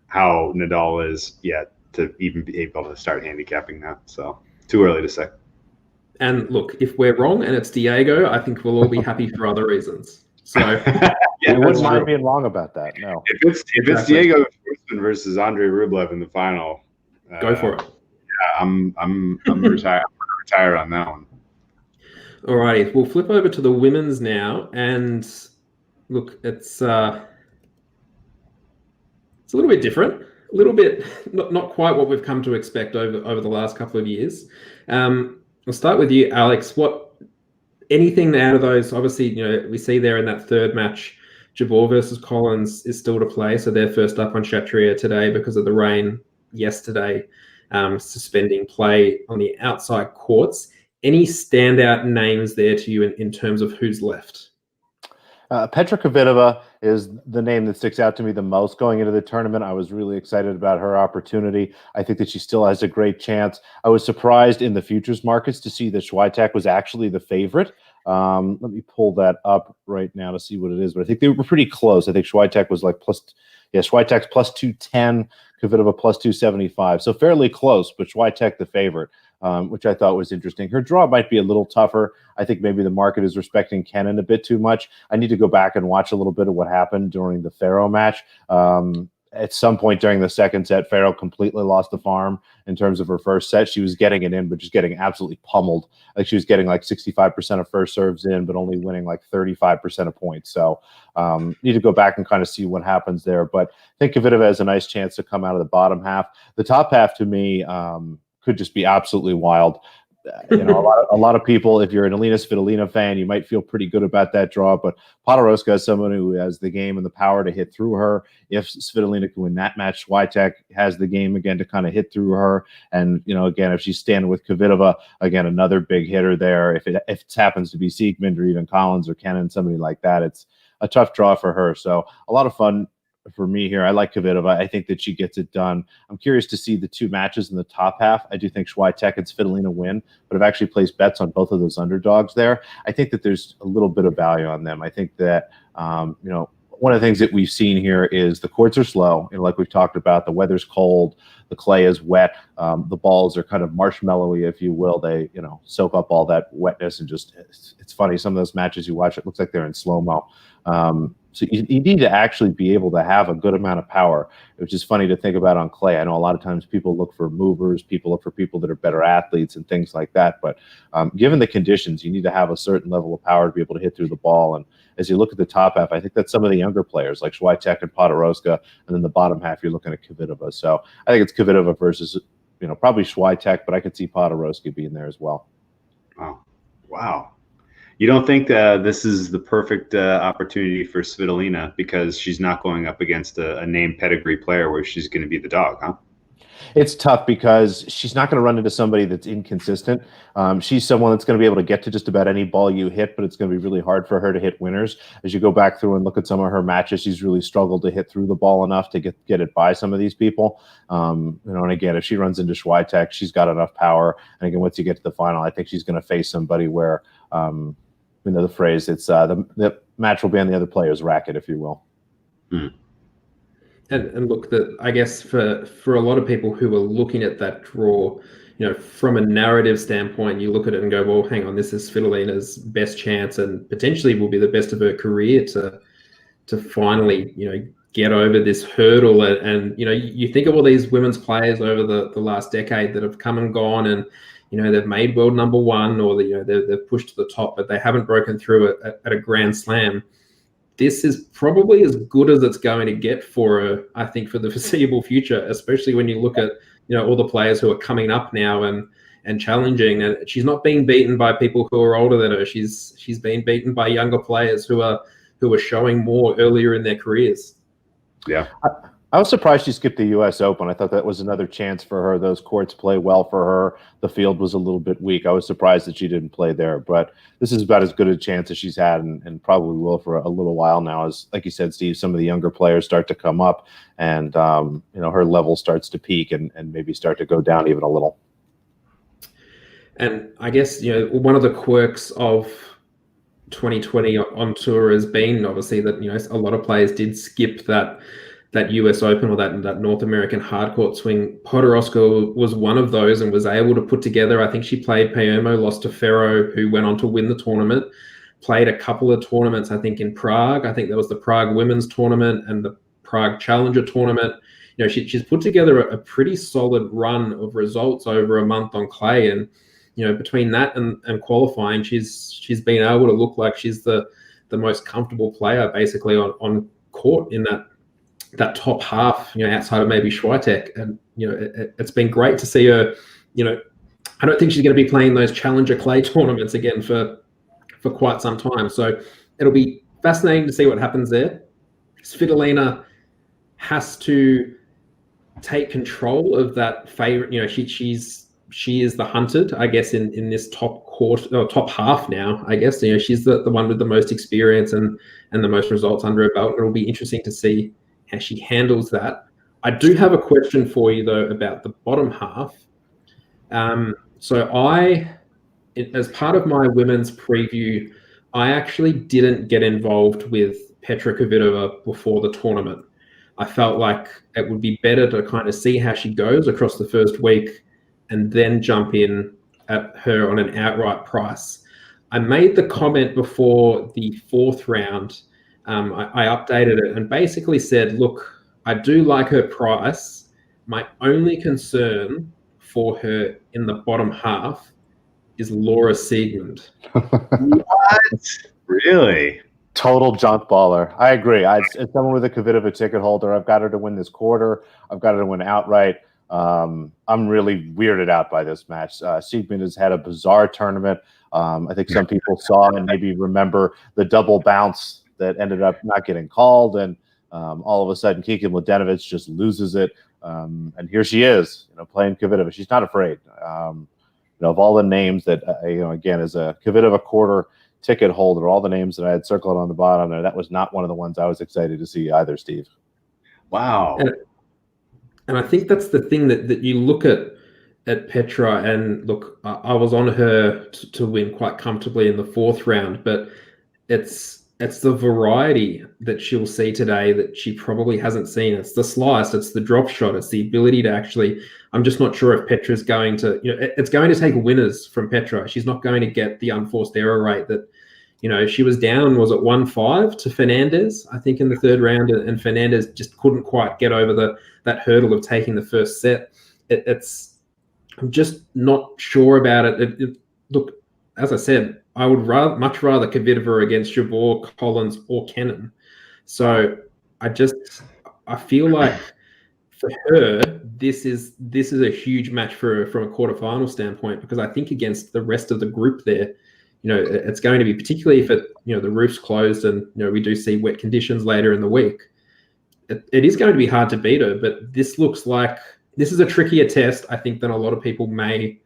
Speaker 2: how Nadal is yet to even be able to start handicapping that. So too early to say.
Speaker 1: And look, if we're wrong and it's Diego, I think we'll all be happy for other reasons. So
Speaker 3: I wouldn't mind being wrong about that. No,
Speaker 2: if it's Diego versus Andre Rublev in the final,
Speaker 1: go for it.
Speaker 2: Yeah, I'm retire on that one.
Speaker 1: All righty, we'll flip over to the women's now, and look, it's a little bit different, a little bit not quite what we've come to expect over the last couple of years. I'll start with you, Alex. Anything out of those? Obviously, we see there in that third match, Jabeur versus Collins is still to play, so they're first up on Chatrier today because of the rain yesterday, suspending play on the outside courts. Any standout names there to you in terms of who's left?
Speaker 3: Petra Kvitova is the name that sticks out to me the most going into the tournament. I was really excited about her opportunity. I think that she still has a great chance. I was surprised in the futures markets to see that Swiatek was actually the favorite. Let me pull that up right now to see what it is, but I think they were pretty close. I think Swiatek was like Swiatek's plus 210, Kvitova plus 275, so fairly close, but Swiatek the favorite, which I thought was interesting. Her draw might be a little tougher. I think maybe the market is respecting Kenin a bit too much. I need to go back and watch a little bit of what happened during the Ferro match. At some point during the second set, Ferro completely lost the farm in terms of her first set. She was getting it in, but just getting absolutely pummeled. Like she was getting like 65% of first serves in, but only winning like 35% of points. So need to go back and kind of see what happens there. But I think Kvitova has a nice chance to come out of the bottom half. The top half to me could just be absolutely wild. A lot of people, if you're an Alina Svitolina fan, you might feel pretty good about that draw, but Podoroska is someone who has the game and the power to hit through her. If Svitolina can win that match, Swiatek has the game again to kind of hit through her. And, again, if she's standing with Kvitova, again, another big hitter there. If it happens to be Siegmund or even Collins or Kenin, somebody like that, it's a tough draw for her. So a lot of fun for me here. I like Kvitova. I think that she gets it done. I'm curious to see the two matches in the top half. I do think Swiatek and Svitolina win, but I've actually placed bets on both of those underdogs there. I think that there's a little bit of value on them. I think that, one of the things that we've seen here is the courts are slow. Like we've talked about, the weather's cold, the clay is wet, the balls are kind of marshmallowy, if you will. They, soak up all that wetness and just, it's funny. Some of those matches you watch, it looks like they're in slow-mo. So you need to actually be able to have a good amount of power, which is funny to think about on clay. I know a lot of times people look for movers, people look for people that are better athletes and things like that. But given the conditions, you need to have a certain level of power to be able to hit through the ball. And as you look at the top half, I think that's some of the younger players like Swiatek and Podoroska. And then the bottom half, you're looking at Kvitova. So I think it's Kvitova versus, probably Swiatek, but I could see Podoroska being there as well.
Speaker 2: Wow. You don't think this is the perfect opportunity for Svitolina because she's not going up against a name pedigree player where she's going to be the dog, huh?
Speaker 3: It's tough because she's not going to run into somebody that's inconsistent. She's someone that's going to be able to get to just about any ball you hit, but it's going to be really hard for her to hit winners. As you go back through and look at some of her matches, she's really struggled to hit through the ball enough to get it by some of these people. And again, if she runs into Swiatek, she's got enough power. And again, once you get to the final, I think she's going to face somebody where the phrase, it's the match will be on the other player's racket, if you will.
Speaker 1: And look, I guess for a lot of people who are looking at that draw, from a narrative standpoint, you look at it and go, well, hang on, this is Svitolina's best chance and potentially will be the best of her career to finally, get over this hurdle. And you think of all these women's players over the last decade that have come and gone and, they've made world number one or they've pushed to the top, but they haven't broken through at a Grand Slam. This is probably as good as it's going to get for her, I think, for the foreseeable future, especially when you look at, all the players who are coming up now and challenging. And she's not being beaten by people who are older than her. She's being beaten by younger players who are showing more earlier in their careers.
Speaker 2: Yeah.
Speaker 3: I was surprised she skipped the U.S. Open. I thought that was another chance for her. Those courts play well for her. The field was a little bit weak. I was surprised that she didn't play there. But this is about as good a chance as she's had and probably will for a little while now. As, like you said, Steve, some of the younger players start to come up and, her level starts to peak and maybe start to go down even a little.
Speaker 1: And I guess, one of the quirks of 2020 on tour has been obviously that, a lot of players did skip that US Open or that North American hardcourt swing. Podoroska was one of those and was able to put together, I think she played Palermo, lost to Ferro, who went on to win the tournament, played a couple of tournaments, I think in Prague. I think there was the Prague Women's Tournament and the Prague Challenger Tournament. She's put together a pretty solid run of results over a month on clay. And, between that and qualifying, she's been able to look like she's the most comfortable player basically on court in that top half, outside of maybe Swiatek. And, it's been great to see her, I don't think she's going to be playing those challenger clay tournaments again for quite some time. So it'll be fascinating to see what happens there. Svitolina has to take control of that favorite, she is the hunted, I guess, in this top quarter or top half now, I guess. She's the one with the most experience and the most results under her belt. It'll be interesting to see how she handles that. I do have a question for you, though, about the bottom half. So as part of my women's preview, I actually didn't get involved with Petra Kvitova before the tournament. I felt like it would be better to kind of see how she goes across the first week and then jump in at her on an outright price. I made the comment before the fourth round. I updated it and basically said, look, I do like her price. My only concern for her in the bottom half is Laura Siegmund.
Speaker 2: What? Really?
Speaker 3: Total junk baller. I agree. It's someone with a Kvitova ticket holder. I've got her to win this quarter. I've got her to win outright. I'm really weirded out by this match. Siegmund has had a bizarre tournament. I think some people saw and maybe remember the double bounce that ended up not getting called, and all of a sudden Kiki Mladenovic just loses it. And here she is, playing Kvitova. She's not afraid. Of all the names that, again, as a Kvitova quarter ticket holder, all the names that I had circled on the bottom there, that was not one of the ones I was excited to see either, Steve.
Speaker 2: Wow.
Speaker 1: And I think that's the thing that you look at Petra, and look, I was on her to win quite comfortably in the fourth round, but it's the variety that she'll see today that she probably hasn't seen. It's the slice, it's the drop shot, it's the ability to actually, I'm just not sure if Petra's going to, it's going to take winners from Petra. She's not going to get the unforced error rate that, she was down, was it 1-5 to Fernandez, I think, in the third round, and Fernandez just couldn't quite get over that hurdle of taking the first set. I'm just not sure about it. Look, as I said, I would much rather Kvitova against Jabeur, Collins, or Kennan. So I feel like for her, this is a huge match for her from a quarterfinal standpoint, because I think against the rest of the group there, it's going to be, particularly if the roof's closed and we do see wet conditions later in the week, it is going to be hard to beat her. But this looks like this is a trickier test, I think, than a lot of people may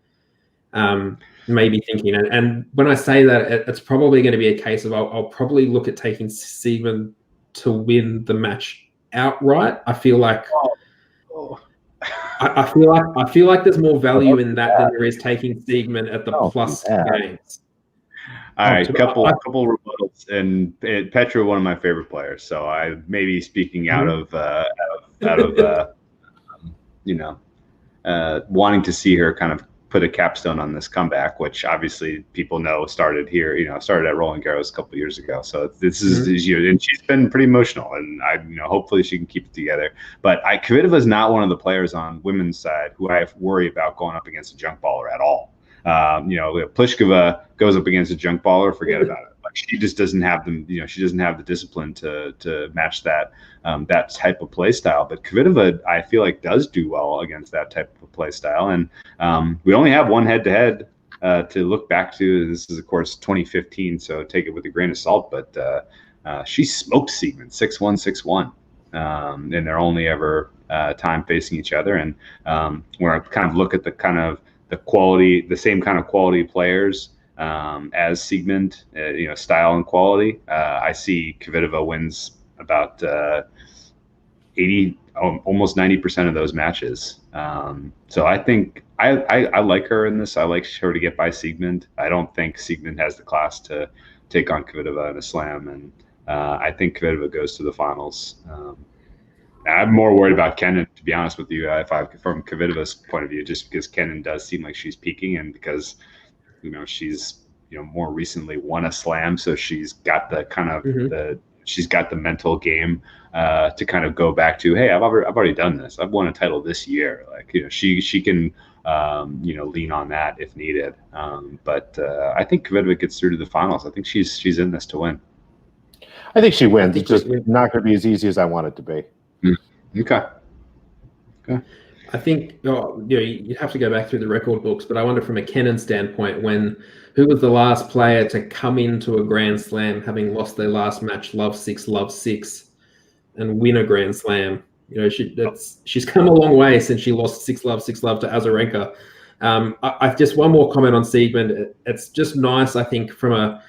Speaker 1: be thinking. And when I say that, it's probably going to be a case of I'll probably look at taking Siegmund to win the match outright. I feel like I feel like there's more value in that than there is taking Siegmund at the plus games.
Speaker 2: All right, couple rebuttals, and Petra, one of my favorite players. So I may be speaking out of wanting to see her kind of put a capstone on this comeback, which obviously people know started here. Started at Roland Garros a couple of years ago. So this is and she's been pretty emotional, and hopefully she can keep it together. But Kvitova is not one of the players on women's side who I worry about going up against a junk baller at all. Pliskova goes up against a junk baller, forget about it. Like, she just doesn't have she doesn't have the discipline to match that type of play style. But Kvitova, I feel like, does do well against that type of play style. And we only have one head-to-head to look back to. This is, of course, 2015, so take it with a grain of salt. But she smoked Siegmund 6-1, 6-1 in their only ever time facing each other. And when I kind of look at the same kind of quality players as Siegmund, style and quality, I see Kvitova wins about 80, almost 90% of those matches. So I think I like her in this. I like her to get by Siegmund. I don't think Siegmund has the class to take on Kvitova in a slam, and I think Kvitova goes to the finals. I'm more worried about Kennan, to be honest with you, from Kvitova's point of view, just because Kennan does seem like she's peaking, and because she's more recently won a slam, so she's got the kind of she's got the mental game to kind of go back to, hey, I've already done this. I've won a title this year. Like, she can lean on that if needed. But I think Kvitova gets through to the finals. I think she's in this to win.
Speaker 3: I think she wins. It's just not going to be as easy as I want it to be.
Speaker 2: Okay.
Speaker 1: I think you have to go back through the record books, but I wonder from a Kennan standpoint, who was the last player to come into a Grand Slam having lost their last match, love 6, and win a Grand Slam? She's come a long way since she lost 6-love to Azarenka. I just one more comment on Siegmund. It's just nice, I think, from a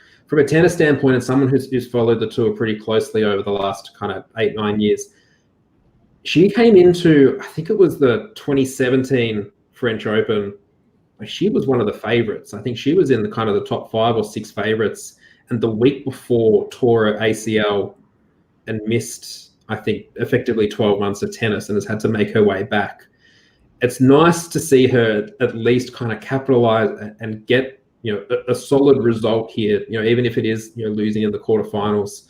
Speaker 1: tennis standpoint, and someone who's followed the tour pretty closely over the last kind of 8-9 years. She came into, I think it was the 2017 French Open, she was one of the favorites. I think she was in the kind of the top 5 or 6 favorites, and the week before tore her ACL and missed, I think, effectively 12 months of tennis and has had to make her way back. It's nice to see her at least kind of capitalize and get, a solid result here, even if it is, losing in the quarterfinals.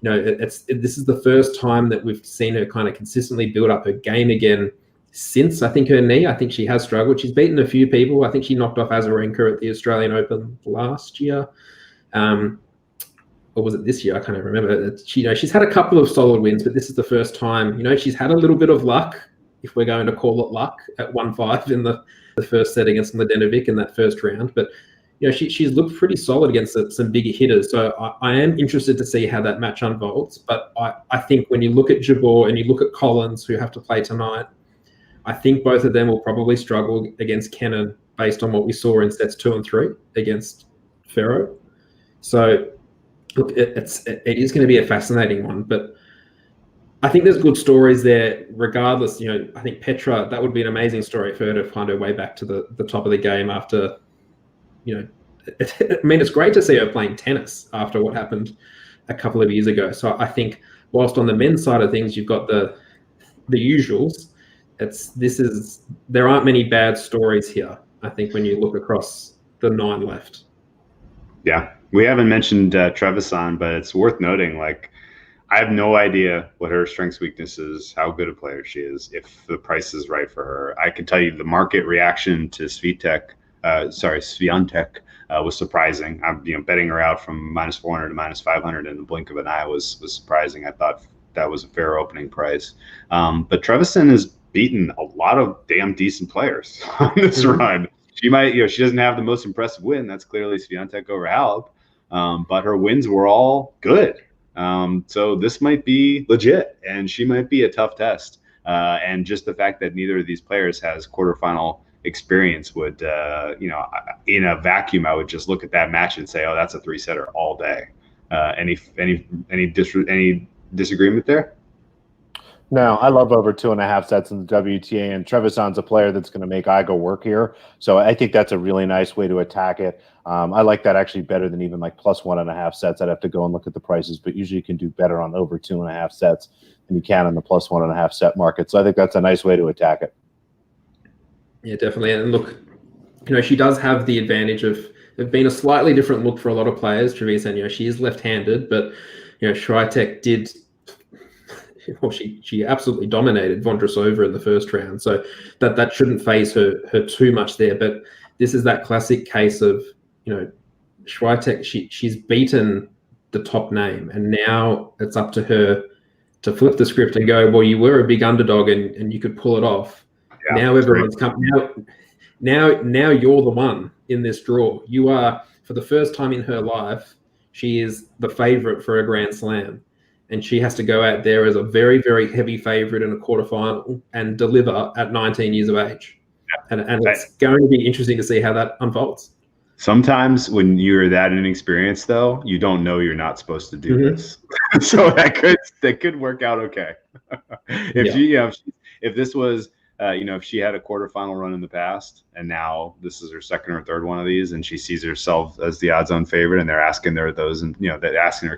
Speaker 1: This is the first time that we've seen her kind of consistently build up her game again since, I think, her knee. I think she has struggled. She's beaten a few people. I think she knocked off Azarenka at the Australian Open last year. Or was it this year? I can't even remember. She's had a couple of solid wins, but this is the first time, she's had a little bit of luck, if we're going to call it luck, at 1-5 in the first set against Mladenovic in that first round. But, she's looked pretty solid against some bigger hitters. So I am interested to see how that match unfolds. But I think when you look at Jabeur and you look at Collins, who have to play tonight, I think both of them will probably struggle against Kenin based on what we saw in sets 2 and 3 against Ferro. So, look, it is going to be a fascinating one. But I think there's good stories there regardless. I think Petra, that would be an amazing story for her to find her way back to the top of the game after, it's great to see her playing tennis after what happened a couple of years ago. So I think whilst on the men's side of things, you've got the usuals, there aren't many bad stories here, I think, when you look across the 9 left.
Speaker 2: Yeah. We haven't mentioned Trevisan, but it's worth noting, I have no idea what her strengths, weaknesses, how good a player she is, if the price is right for her. I can tell you the market reaction to Swiatek was surprising. I'm betting her out from -400 to -500 in the blink of an eye was surprising. I thought that was a fair opening price. But Trevisan has beaten a lot of damn decent players on this run. She might, she doesn't have the most impressive win. That's clearly Swiatek over Halep. But her wins were all good. So this might be legit, and she might be a tough test. And just the fact that neither of these players has quarterfinal experience would, in a vacuum, I would just look at that match and say, oh, that's a 3-setter all day. Any disagreement there?
Speaker 3: No, I love over 2.5 sets in the WTA, and Trevisan's a player that's going to make Igo work here. So I think that's a really nice way to attack it. I like that actually better than even plus 1.5 sets. I'd have to go and look at the prices, but usually you can do better on over 2.5 sets than you can on the plus 1.5 set market. So I think that's a nice way to attack it.
Speaker 1: Yeah, definitely. And look, she does have the advantage of being a slightly different look for a lot of players. Trevisan, she is left-handed, but Swiatek did. Well, she absolutely dominated Vondrousova in the first round, so that shouldn't faze her too much there. But this is that classic case of Swiatek. She's beaten the top name, and now it's up to her to flip the script and go, well, you were a big underdog and you could pull it off. Yeah, now everyone's come. Now you're the one in this draw. You are, for the first time in her life, she is the favorite for a Grand Slam. And she has to go out there as a very, very heavy favorite in a quarterfinal and deliver at 19 years of age. Yeah. And it's going to be interesting to see how that unfolds.
Speaker 2: Sometimes when you're that inexperienced, though, you don't know you're not supposed to do this. So that could work out okay. If this was, if she had a quarterfinal run in the past and now this is her second or third one of these and she sees herself as the odds-on favorite and they're asking her those and they're asking her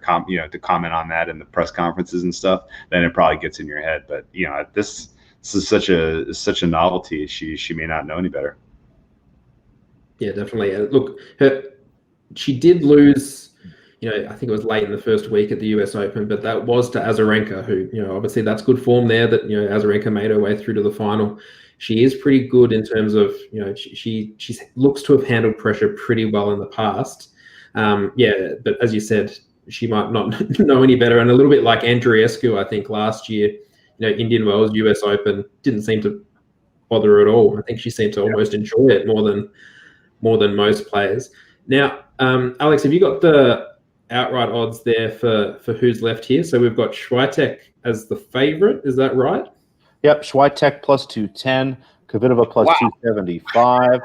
Speaker 2: to comment on that in the press conferences and stuff, then it probably gets in your head. But this is such a novelty. She may not know any better.
Speaker 1: Yeah, definitely. Look, she did lose. I think it was late in the first week at the US Open, but that was to Azarenka, who, obviously that's good form there that, Azarenka made her way through to the final. She is pretty good in terms of, she looks to have handled pressure pretty well in the past. But as you said, she might not know any better. And a little bit like Andreescu, I think last year, Indian Wells, US Open, didn't seem to bother her at all. I think she seemed to almost enjoy it more than most players. Now, Alex, have you got the outright odds there for who's left here? So we've got Swiatek as the favorite. Is that right?
Speaker 3: Yep. Swiatek plus 210, Kvitova plus 275,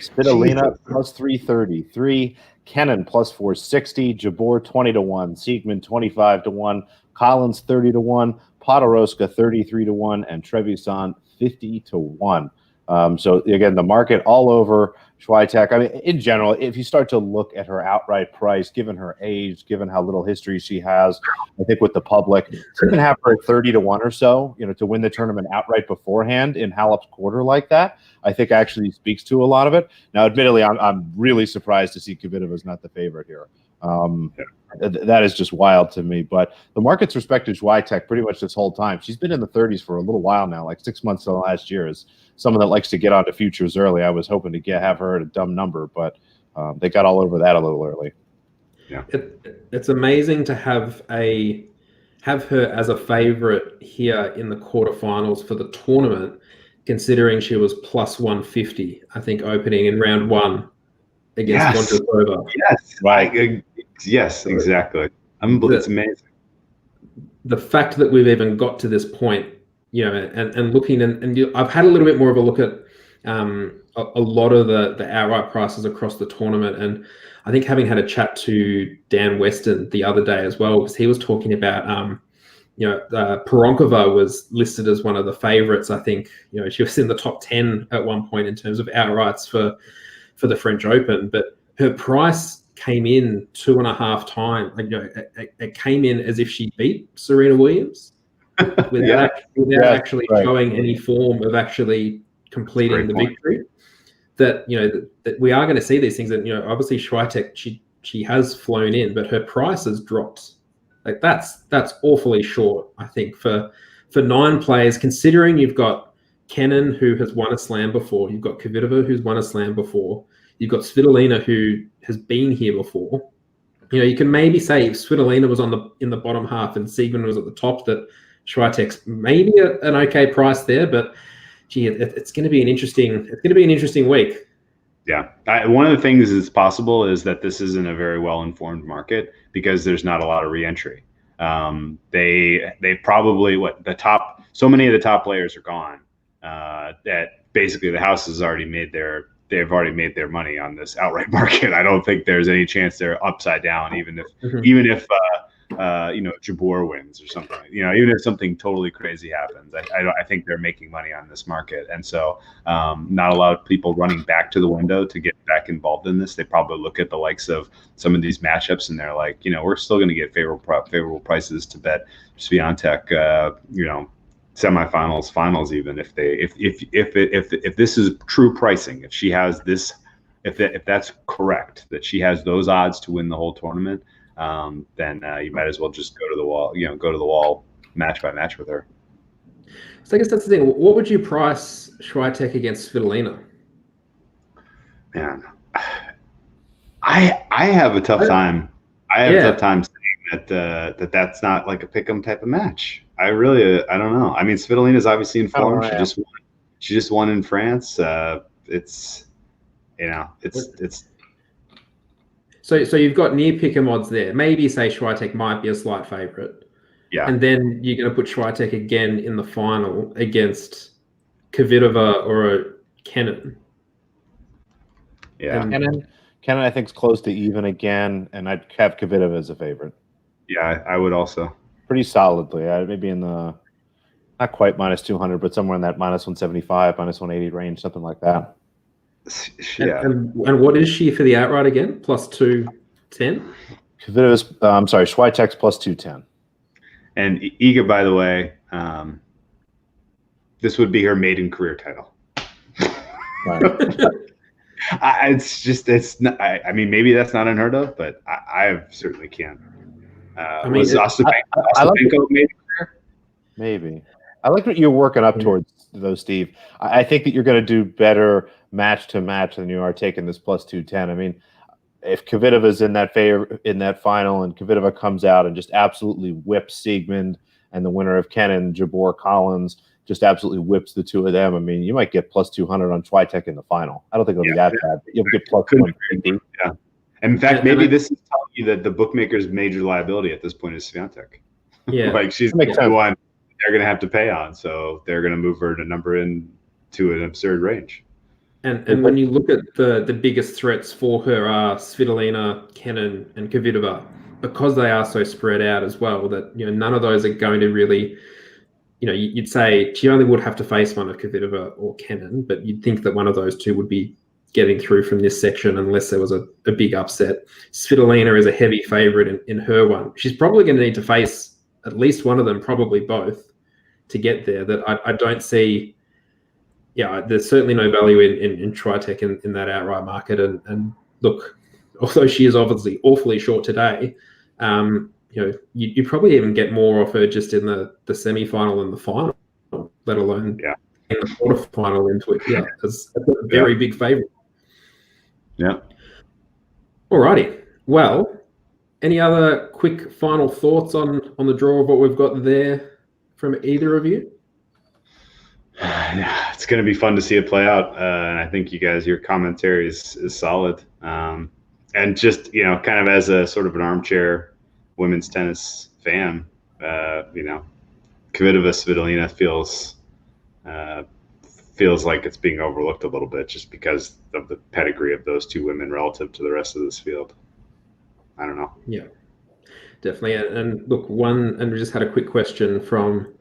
Speaker 3: Svitolina plus 333, Kenin plus 460, Jabeur 20-1, Siegman 25-1, Collins 30-1, Podoroska 33-1, and Trevisan 50-1. So again, the market all over Swiatek. I mean, in general, if you start to look at her outright price, given her age, given how little history she has, I think with the public, to even have her at 30-1 or so, to win the tournament outright beforehand in Halep's quarter like that, I think actually speaks to a lot of it. Now, admittedly, I'm really surprised to see Kvitova is not the favorite here. That is just wild to me. But the market's respected Swiatek pretty much this whole time. She's been in the 30s for a little while now, like 6 months to the last year. Is someone that likes to get onto futures early. I was hoping to have her at a dumb number, but they got all over that a little early.
Speaker 1: Yeah, it's amazing to have her as a favorite here in the quarterfinals for the tournament, considering she was plus 150, I think, opening in round 1 against Vondrousova.
Speaker 2: Yes, right. Yes, exactly. It's amazing.
Speaker 1: The fact that we've even got to this point, and looking, and I've had a little bit more of a look at a lot of the outright prices across the tournament, and I think having had a chat to Dan Weston the other day as well, because he was talking about, Peronkova was listed as one of the favorites. I think, she was in the top 10 at one point in terms of outrights for the French Open, but her price came in 2.5 times. It came in as if she beat Serena Williams without actually showing any form of actually completing the victory. That that we are going to see these things. And obviously Swiatek, she has flown in, but her price has dropped. Like that's awfully short, I think, for 9 players. Considering you've got Kenin, who has won a slam before, you've got Kvitova, who's won a slam before, you've got Svitolina, who has been here before. You can maybe say if Svitolina was in the bottom half and Siegmund was at the top, that Swiatek's maybe an okay price there. But gee, it's going to be an interesting week.
Speaker 2: Yeah, one of the things that's possible is that this isn't a very well-informed market because there's not a lot of re-entry. They probably so many of the top players are gone that basically the house has already they've already made their money on this outright market. I don't think there's any chance they're upside down, even if Jabeur wins or something. Even if something totally crazy happens, I think they're making money on this market, and so not a lot of people running back to the window to get back involved in this. They probably look at the likes of some of these matchups, and they're like, we're still going to get favorable prices to bet Swiatek. Semifinals, finals, even if this is true pricing, if she has this, if that's correct, that she has those odds to win the whole tournament, then you might as well just go to the wall match by match with her.
Speaker 1: So I guess that's the thing. What would you price Swiatek against Svitolina?
Speaker 2: Man, I have a tough time. I have a tough time saying that's not like a pick'em type of match. I don't know. I mean, Svitolina is obviously in form. She just won in France. It's.
Speaker 1: So you've got near pick'em odds there. Maybe say Swiatek might be a slight favorite.
Speaker 2: Yeah.
Speaker 1: And then you're going to put Swiatek again in the final against Kvitova or a Kenin.
Speaker 2: Yeah.
Speaker 3: Kenin, I think, is close to even again, and I'd have Kvitova as a favorite.
Speaker 2: Yeah, I would also.
Speaker 3: Pretty solidly. Maybe in the not quite minus 200, but somewhere in that minus 175, minus 180 range, something like that.
Speaker 1: Yeah. And what is she for the outright again? Plus 210?
Speaker 3: Kvitova's, Swiatek's plus 210.
Speaker 2: And Iga, by the way, this would be her maiden career title.
Speaker 3: Right.
Speaker 2: It's not, I mean, maybe that's not unheard of, but I certainly can't. Was Ostapenko maiden career?
Speaker 3: Maybe. I like what you're working up towards, though, Steve. I think that you're going to do better match to match than you are taking this plus 210. I mean, if Kvitova's in that final and Kvitova comes out and just absolutely whips Siegmund, and the winner of Kenin, Jabeur Collins, just absolutely whips the two of them, I mean, you might get plus 200 on Swiatek in the final. I don't think it'll be that bad, but you'll get plus 150.
Speaker 2: Yeah. And in fact, maybe this is telling you that the bookmaker's major liability at this point is Swiatek.
Speaker 1: Yeah.
Speaker 2: Like she's the one they're going to have to pay on, so they're going to move her to number into an absurd range.
Speaker 1: And when you look at the biggest threats for her are Svitolina, Kenin, and Kvitova, because they are so spread out as well, that none of those are going to really you'd say she only would have to face one of Kvitova or Kennan, but you'd think that one of those two would be getting through from this section unless there was a big upset. Svitolina is a heavy favourite in her one. She's probably going to need to face at least one of them, probably both, to get there. That I don't see. Yeah, there's certainly no value in Tritech in that outright market. And look, although she is obviously awfully short today, you probably even get more off her just in the semi-final and the final, let alone in the quarterfinal into it. Yeah, it's a very big favourite.
Speaker 2: Yeah.
Speaker 1: Alrighty. Well, any other quick final thoughts on the draw of what we've got there from either of you?
Speaker 2: Yeah, it's going to be fun to see it play out. And I think your commentary is solid. And just, kind of as a sort of an armchair women's tennis fan, Kvitova Svitolina feels like it's being overlooked a little bit just because of the pedigree of those two women relative to the rest of this field. I don't know. Yeah,
Speaker 1: definitely. And look, and we just had a quick question from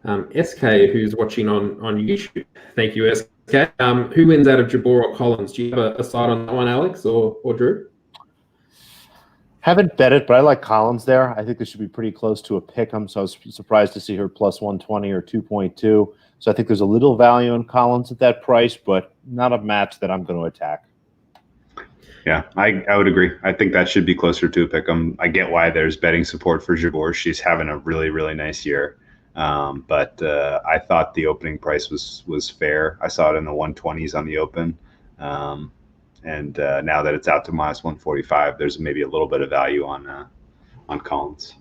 Speaker 1: SK, who's watching on YouTube. Thank you, SK. Who wins out of Jabeur or Collins? Do you have a side on that one, Alex or Drew?
Speaker 3: Haven't bet it, but I like Collins there. I think this should be pretty close to a pick 'em, so I was surprised to see her plus 120 or 2.2. So I think there's a little value in Collins at that price, but not a match that I'm going to attack.
Speaker 2: Yeah, I would agree. I think that should be closer to a pick 'em. I get why there's betting support for Jabeur. She's having a really, really nice year. But I thought the opening price was fair. I saw it in the 120s on the open. And now that it's out to minus 145, there's maybe a little bit of value on Collins.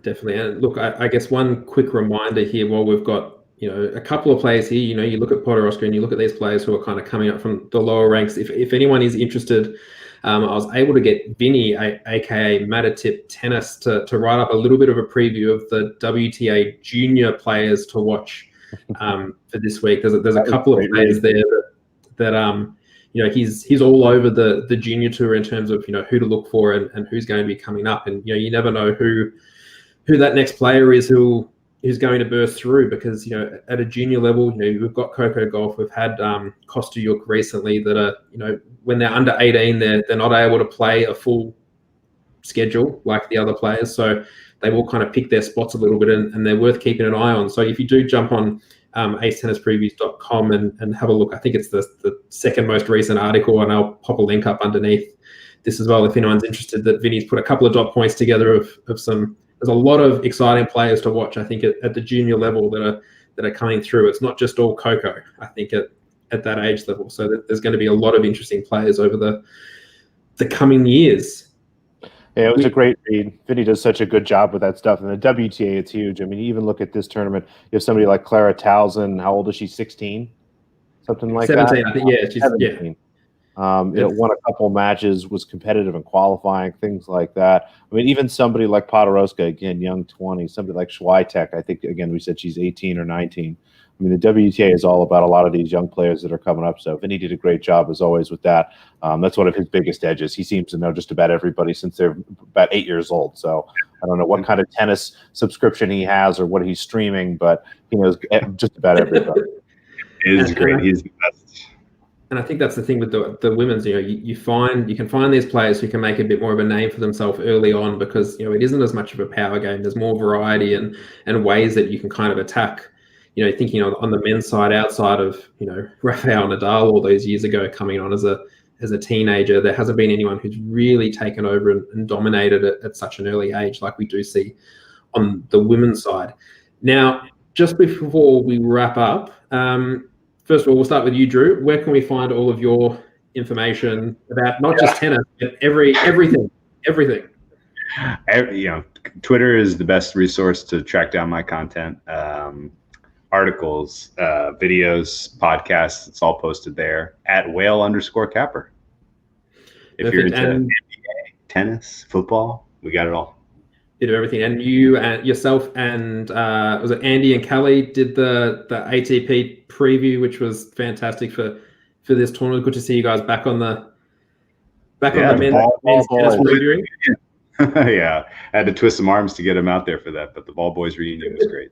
Speaker 1: Definitely. And look, I guess one quick reminder here while we've got, a couple of players here, you look at Podoroska and you look at these players who are kind of coming up from the lower ranks. If anyone is interested, I was able to get Vinny, aka Matatip Tennis, to write up a little bit of a preview of the WTA junior players to watch for this week. There's a couple of players there that he's all over the junior tour in terms of who to look for and who's going to be coming up, and you never know who that next player is who's going to burst through, because at a junior level, we've got Coco Golf, we've had Kostayuk recently that are when they're under 18, they're not able to play a full schedule like the other players, so they will kind of pick their spots a little bit, and they're worth keeping an eye on. So if you do jump on acetennispreviews.com and have a look, I think it's the second most recent article, and I'll pop a link up underneath this as well if anyone's interested, that Vinny's put a couple of dot points together of some. There's a lot of exciting players to watch, I think, at the junior level that are coming through. It's not just all Coco, I think, at that age level. So there's going to be a lot of interesting players over the coming years.
Speaker 3: Yeah, it was a great read. Vinny does such a good job with that stuff. And the WTA, it's huge. I mean, you even look at this tournament, you have somebody like Clara Townsend. How old is she? 16? Something like
Speaker 1: 17,
Speaker 3: that?
Speaker 1: 17, I think. Yeah, she's
Speaker 3: 17.
Speaker 1: Yeah.
Speaker 3: Won a couple matches, was competitive in qualifying, things like that. I mean, even somebody like Podoroska, again, young 20, somebody like Swiatek, I think, again, we said she's 18 or 19. I mean, the WTA is all about a lot of these young players that are coming up. So Vinny did a great job, as always, with that. That's one of his biggest edges. He seems to know just about everybody since they're about 8 years old. So I don't know what kind of tennis subscription he has or what he's streaming, but he knows just about everybody.
Speaker 2: It is great. He's the best.
Speaker 1: And I think that's the thing with the women's. You can find these players who can make a bit more of a name for themselves early on, because it isn't as much of a power game. There's more variety and ways that you can kind of attack. Thinking on the men's side, outside of Rafael Nadal all those years ago coming on as a teenager, there hasn't been anyone who's really taken over and dominated it at such an early age like we do see on the women's side. Now, just before we wrap up, first of all, we'll start with you, Drew. Where can we find all of your information about not just tennis, but everything?
Speaker 2: Twitter is the best resource to track down my content. Articles, videos, podcasts, it's all posted there at whale_capper. If you're into NBA, tennis, football, we got it all.
Speaker 1: Bit of everything. And you and yourself and was it Andy and Kelly did the ATP preview, which was fantastic for this tournament. Good to see you guys back on the men's tennis reviewing.
Speaker 2: Yeah, I had to twist some arms to get him out there for that, but the Ball Boys reunion was great.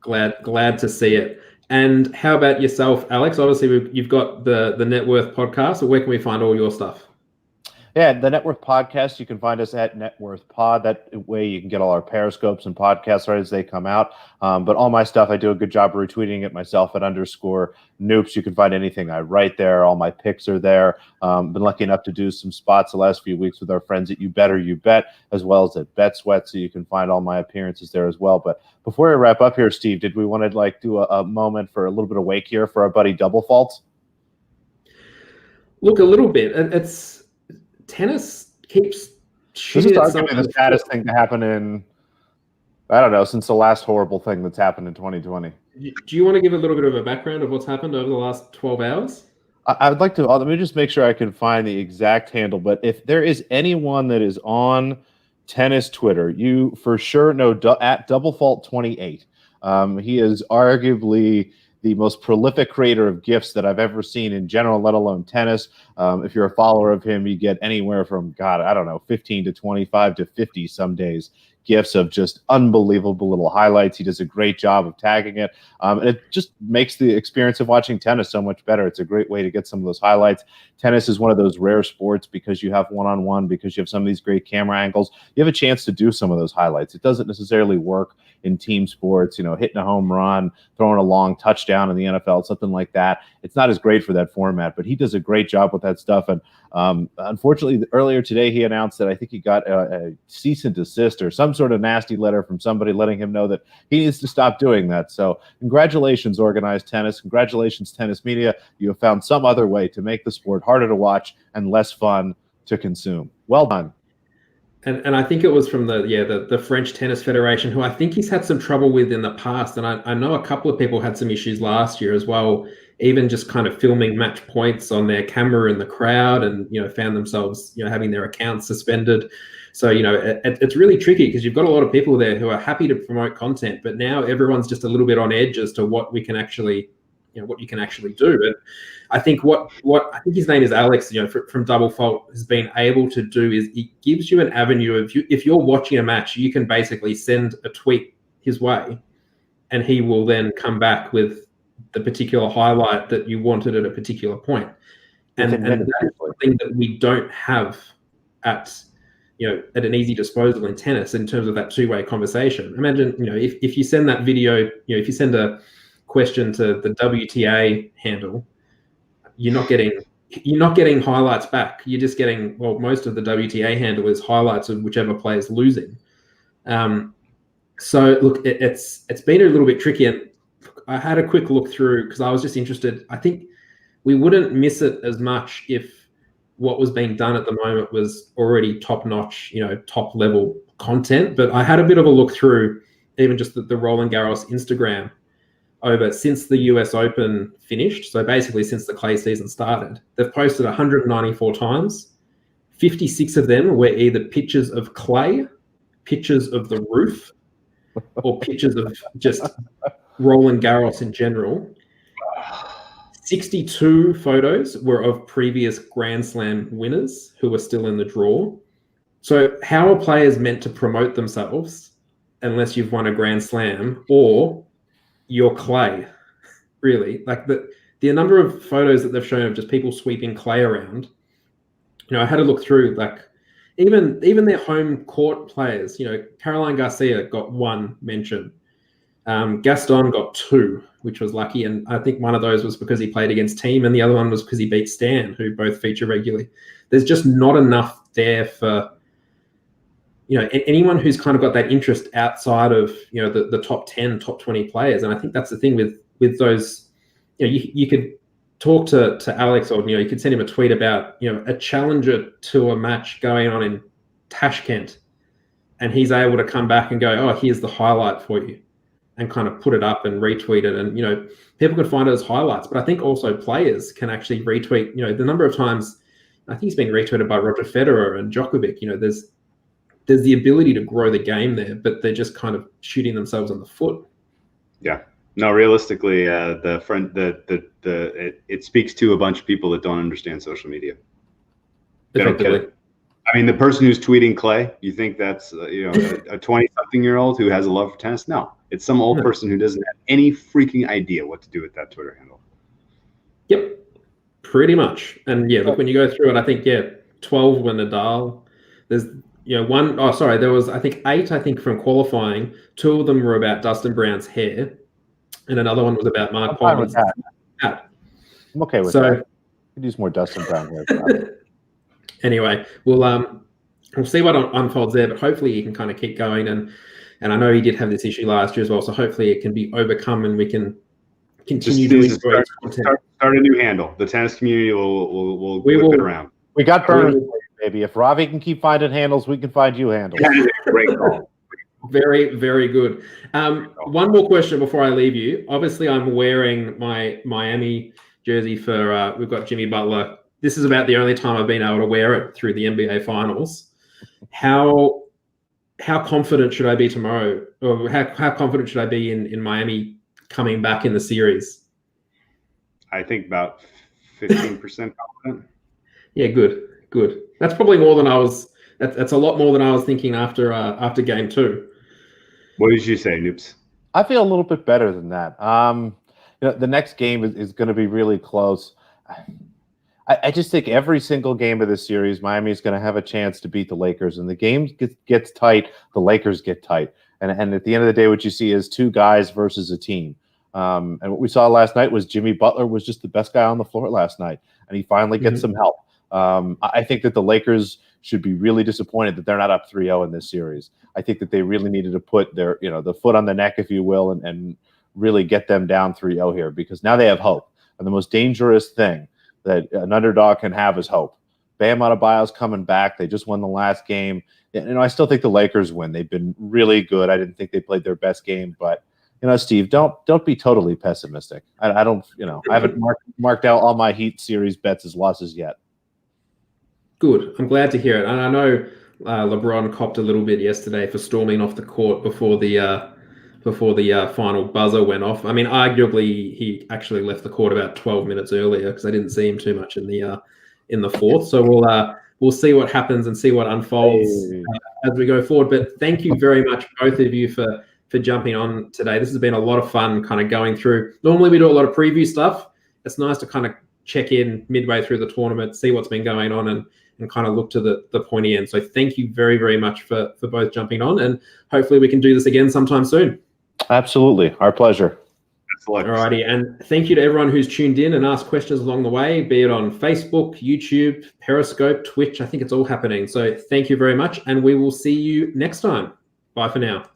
Speaker 1: Glad to see it. And how about yourself, Alex? Obviously, you've got the Net Worth podcast. So where can we find all your stuff?
Speaker 3: Yeah, the Net Worth podcast, you can find us at Net Worth Pod. That way you can get all our periscopes and podcasts right as they come out. But all my stuff, I do a good job of retweeting it myself at _Noops. You can find anything I write there. All my picks are there. Been lucky enough to do some spots the last few weeks with our friends at You Better You Bet, as well as at Bet Sweat. So you can find all my appearances there as well. But before we wrap up here, Steve, did we want to do a moment for a little bit of wake here for our buddy Double Fault?
Speaker 1: Look, a little bit. It's tennis keeps shooting.
Speaker 3: This is arguably the saddest thing to happen in, I don't know, since the last horrible thing that's happened in 2020.
Speaker 1: Do you want to give a little bit of a background of what's happened over the last 12 hours?
Speaker 3: I would like to. Let me just make sure I can find the exact handle. But if there is anyone that is on tennis Twitter, you for sure know at DoubleFault28. He is arguably the most prolific creator of GIFs that I've ever seen in general, let alone tennis. If you're a follower of him, you get anywhere from, God, I don't know, 15 to 25 to 50 some days. GIFs of just unbelievable little highlights. He does a great job of tagging it. And it just makes the experience of watching tennis so much better. It's a great way to get some of those highlights. Tennis is one of those rare sports because you have one-on-one, because you have some of these great camera angles. You have a chance to do some of those highlights. It doesn't necessarily work in team sports, hitting a home run, throwing a long touchdown in the NFL, something like that. It's not as great for that format, but he does a great job with that stuff. And unfortunately, earlier today, he announced that I think he got a cease and desist or some sort of nasty letter from somebody letting him know that he needs to stop doing that. So congratulations, Organized Tennis. Congratulations, tennis media. You have found some other way to make the sport harder to watch and less fun to consume. Well done.
Speaker 1: And I think it was from the French Tennis Federation, who I think he's had some trouble with in the past. And I know a couple of people had some issues last year as well, even just kind of filming match points on their camera in the crowd, and found themselves having their accounts suspended. So it's really tricky because you've got a lot of people there who are happy to promote content, but now everyone's just a little bit on edge as to what we can actually what you can actually do. And I think what I think his name is Alex, from Double Fault, has been able to do is it gives you an avenue of if you're watching a match, you can basically send a tweet his way, and he will then come back with the particular highlight that you wanted at a particular point. And that is something that we don't have at an easy disposal in tennis in terms of that two-way conversation. Imagine, if you send that video, if you send a question to the WTA handle, you're not getting highlights back. You're just getting, most of the WTA handle is highlights of whichever player is losing. So look, it's been a little bit tricky. And I had a quick look through because I was just interested. I think we wouldn't miss it as much if what was being done at the moment was already top-notch, top-level content. But I had a bit of a look through even just the Roland Garros Instagram over since the US Open finished. So basically since the clay season started, they've posted 194 times. 56 of them were either pictures of clay, pictures of the roof, or pictures of just Roland Garros in general. 62 photos were of previous Grand Slam winners who were still in the draw. So how are players meant to promote themselves unless you've won a Grand Slam or you're clay? Really? Like the number of photos that they've shown of just people sweeping clay around. I had to look through, like even their home court players. Caroline Garcia got one mention. Gaston got two, which was lucky, and I think one of those was because he played against Team, and the other one was because he beat Stan, who both feature regularly. There's just not enough there for anyone who's kind of got that interest outside of the top 10, top 20 players. And I think that's the thing with those. You could talk to Alex, or you could send him a tweet about a challenger to a match going on in Tashkent, and he's able to come back and go, oh, here's the highlight for you, and kind of put it up and retweet it. And people can find it as highlights, but I think also players can actually retweet. The number of times I think he's been retweeted by Roger Federer and Djokovic. There's the ability to grow the game there, but they're just kind of shooting themselves in the foot. Yeah.
Speaker 2: No, realistically, it speaks to a bunch of people that don't understand social media. They don't get it. I mean, the person who's tweeting clay, you think that's a 20-something-year-old who has a love for tennis? No, It's some old person who doesn't have any freaking idea what to do with that Twitter handle.
Speaker 1: Yep, pretty much. And yeah, look, when you go through it, I think 12 were Nadal. There's there was I think 8 from qualifying. 2 of them were about Dustin Brown's hair, and another one was about Mark Polman's hat.
Speaker 3: I'm okay with that. Could use more Dustin Brown hair.
Speaker 1: Anyway, we'll see what unfolds there, but hopefully he can kind of keep going. And I know he did have this issue last year as well, so hopefully it can be overcome and we can continue to enjoy
Speaker 2: start a new handle. The tennis community will whip it around.
Speaker 3: We got Bernard, baby. If Ravi can keep finding handles, we can find you handles.
Speaker 2: Great call.
Speaker 1: Very, very good. One more question before I leave you. Obviously, I'm wearing my Miami jersey for we've got Jimmy Butler. This is about the only time I've been able to wear it through the NBA Finals. How confident should I be tomorrow, or how confident should I be in Miami coming back in the series?
Speaker 2: I think about 15% confident.
Speaker 1: Yeah, good. That's probably more than I was. That's a lot more than I was thinking after game 2.
Speaker 2: What did you say, Noops?
Speaker 3: I feel a little bit better than that. The next game is going to be really close. I just think every single game of this series, Miami is going to have a chance to beat the Lakers. And the game gets tight, the Lakers get tight. And at the end of the day, what you see is 2 guys versus a team. And what we saw last night was Jimmy Butler was just the best guy on the floor last night. And he finally gets some help. I think that the Lakers should be really disappointed that they're not up 3-0 in this series. I think that they really needed to put their, the foot on the neck, if you will, and really get them down 3-0 here, because now they have hope. And the most dangerous thing that an underdog can have is hope. Bam Adebayo's coming back. They just won the last game. I still think the Lakers win. They've been really good. I didn't think they played their best game, but Steve, don't be totally pessimistic. I don't, I haven't marked out all my Heat series bets as losses yet.
Speaker 1: Good. I'm glad to hear it. And I know LeBron copped a little bit yesterday for storming off the court before the final buzzer went off. I mean, arguably he actually left the court about 12 minutes earlier because I didn't see him too much in the fourth. So we'll see what happens and see what unfolds as we go forward. But thank you very much, both of you, for jumping on today. This has been a lot of fun kind of going through. Normally we do a lot of preview stuff. It's nice to kind of check in midway through the tournament, see what's been going on, and kind of look to the pointy end. So thank you very, very much for both jumping on, and hopefully we can do this again sometime soon.
Speaker 3: Absolutely. Our pleasure.
Speaker 1: All righty. And thank you to everyone who's tuned in and asked questions along the way, be it on Facebook, YouTube, Periscope, Twitch. I think it's all happening. So thank you very much, and we will see you next time. Bye for now.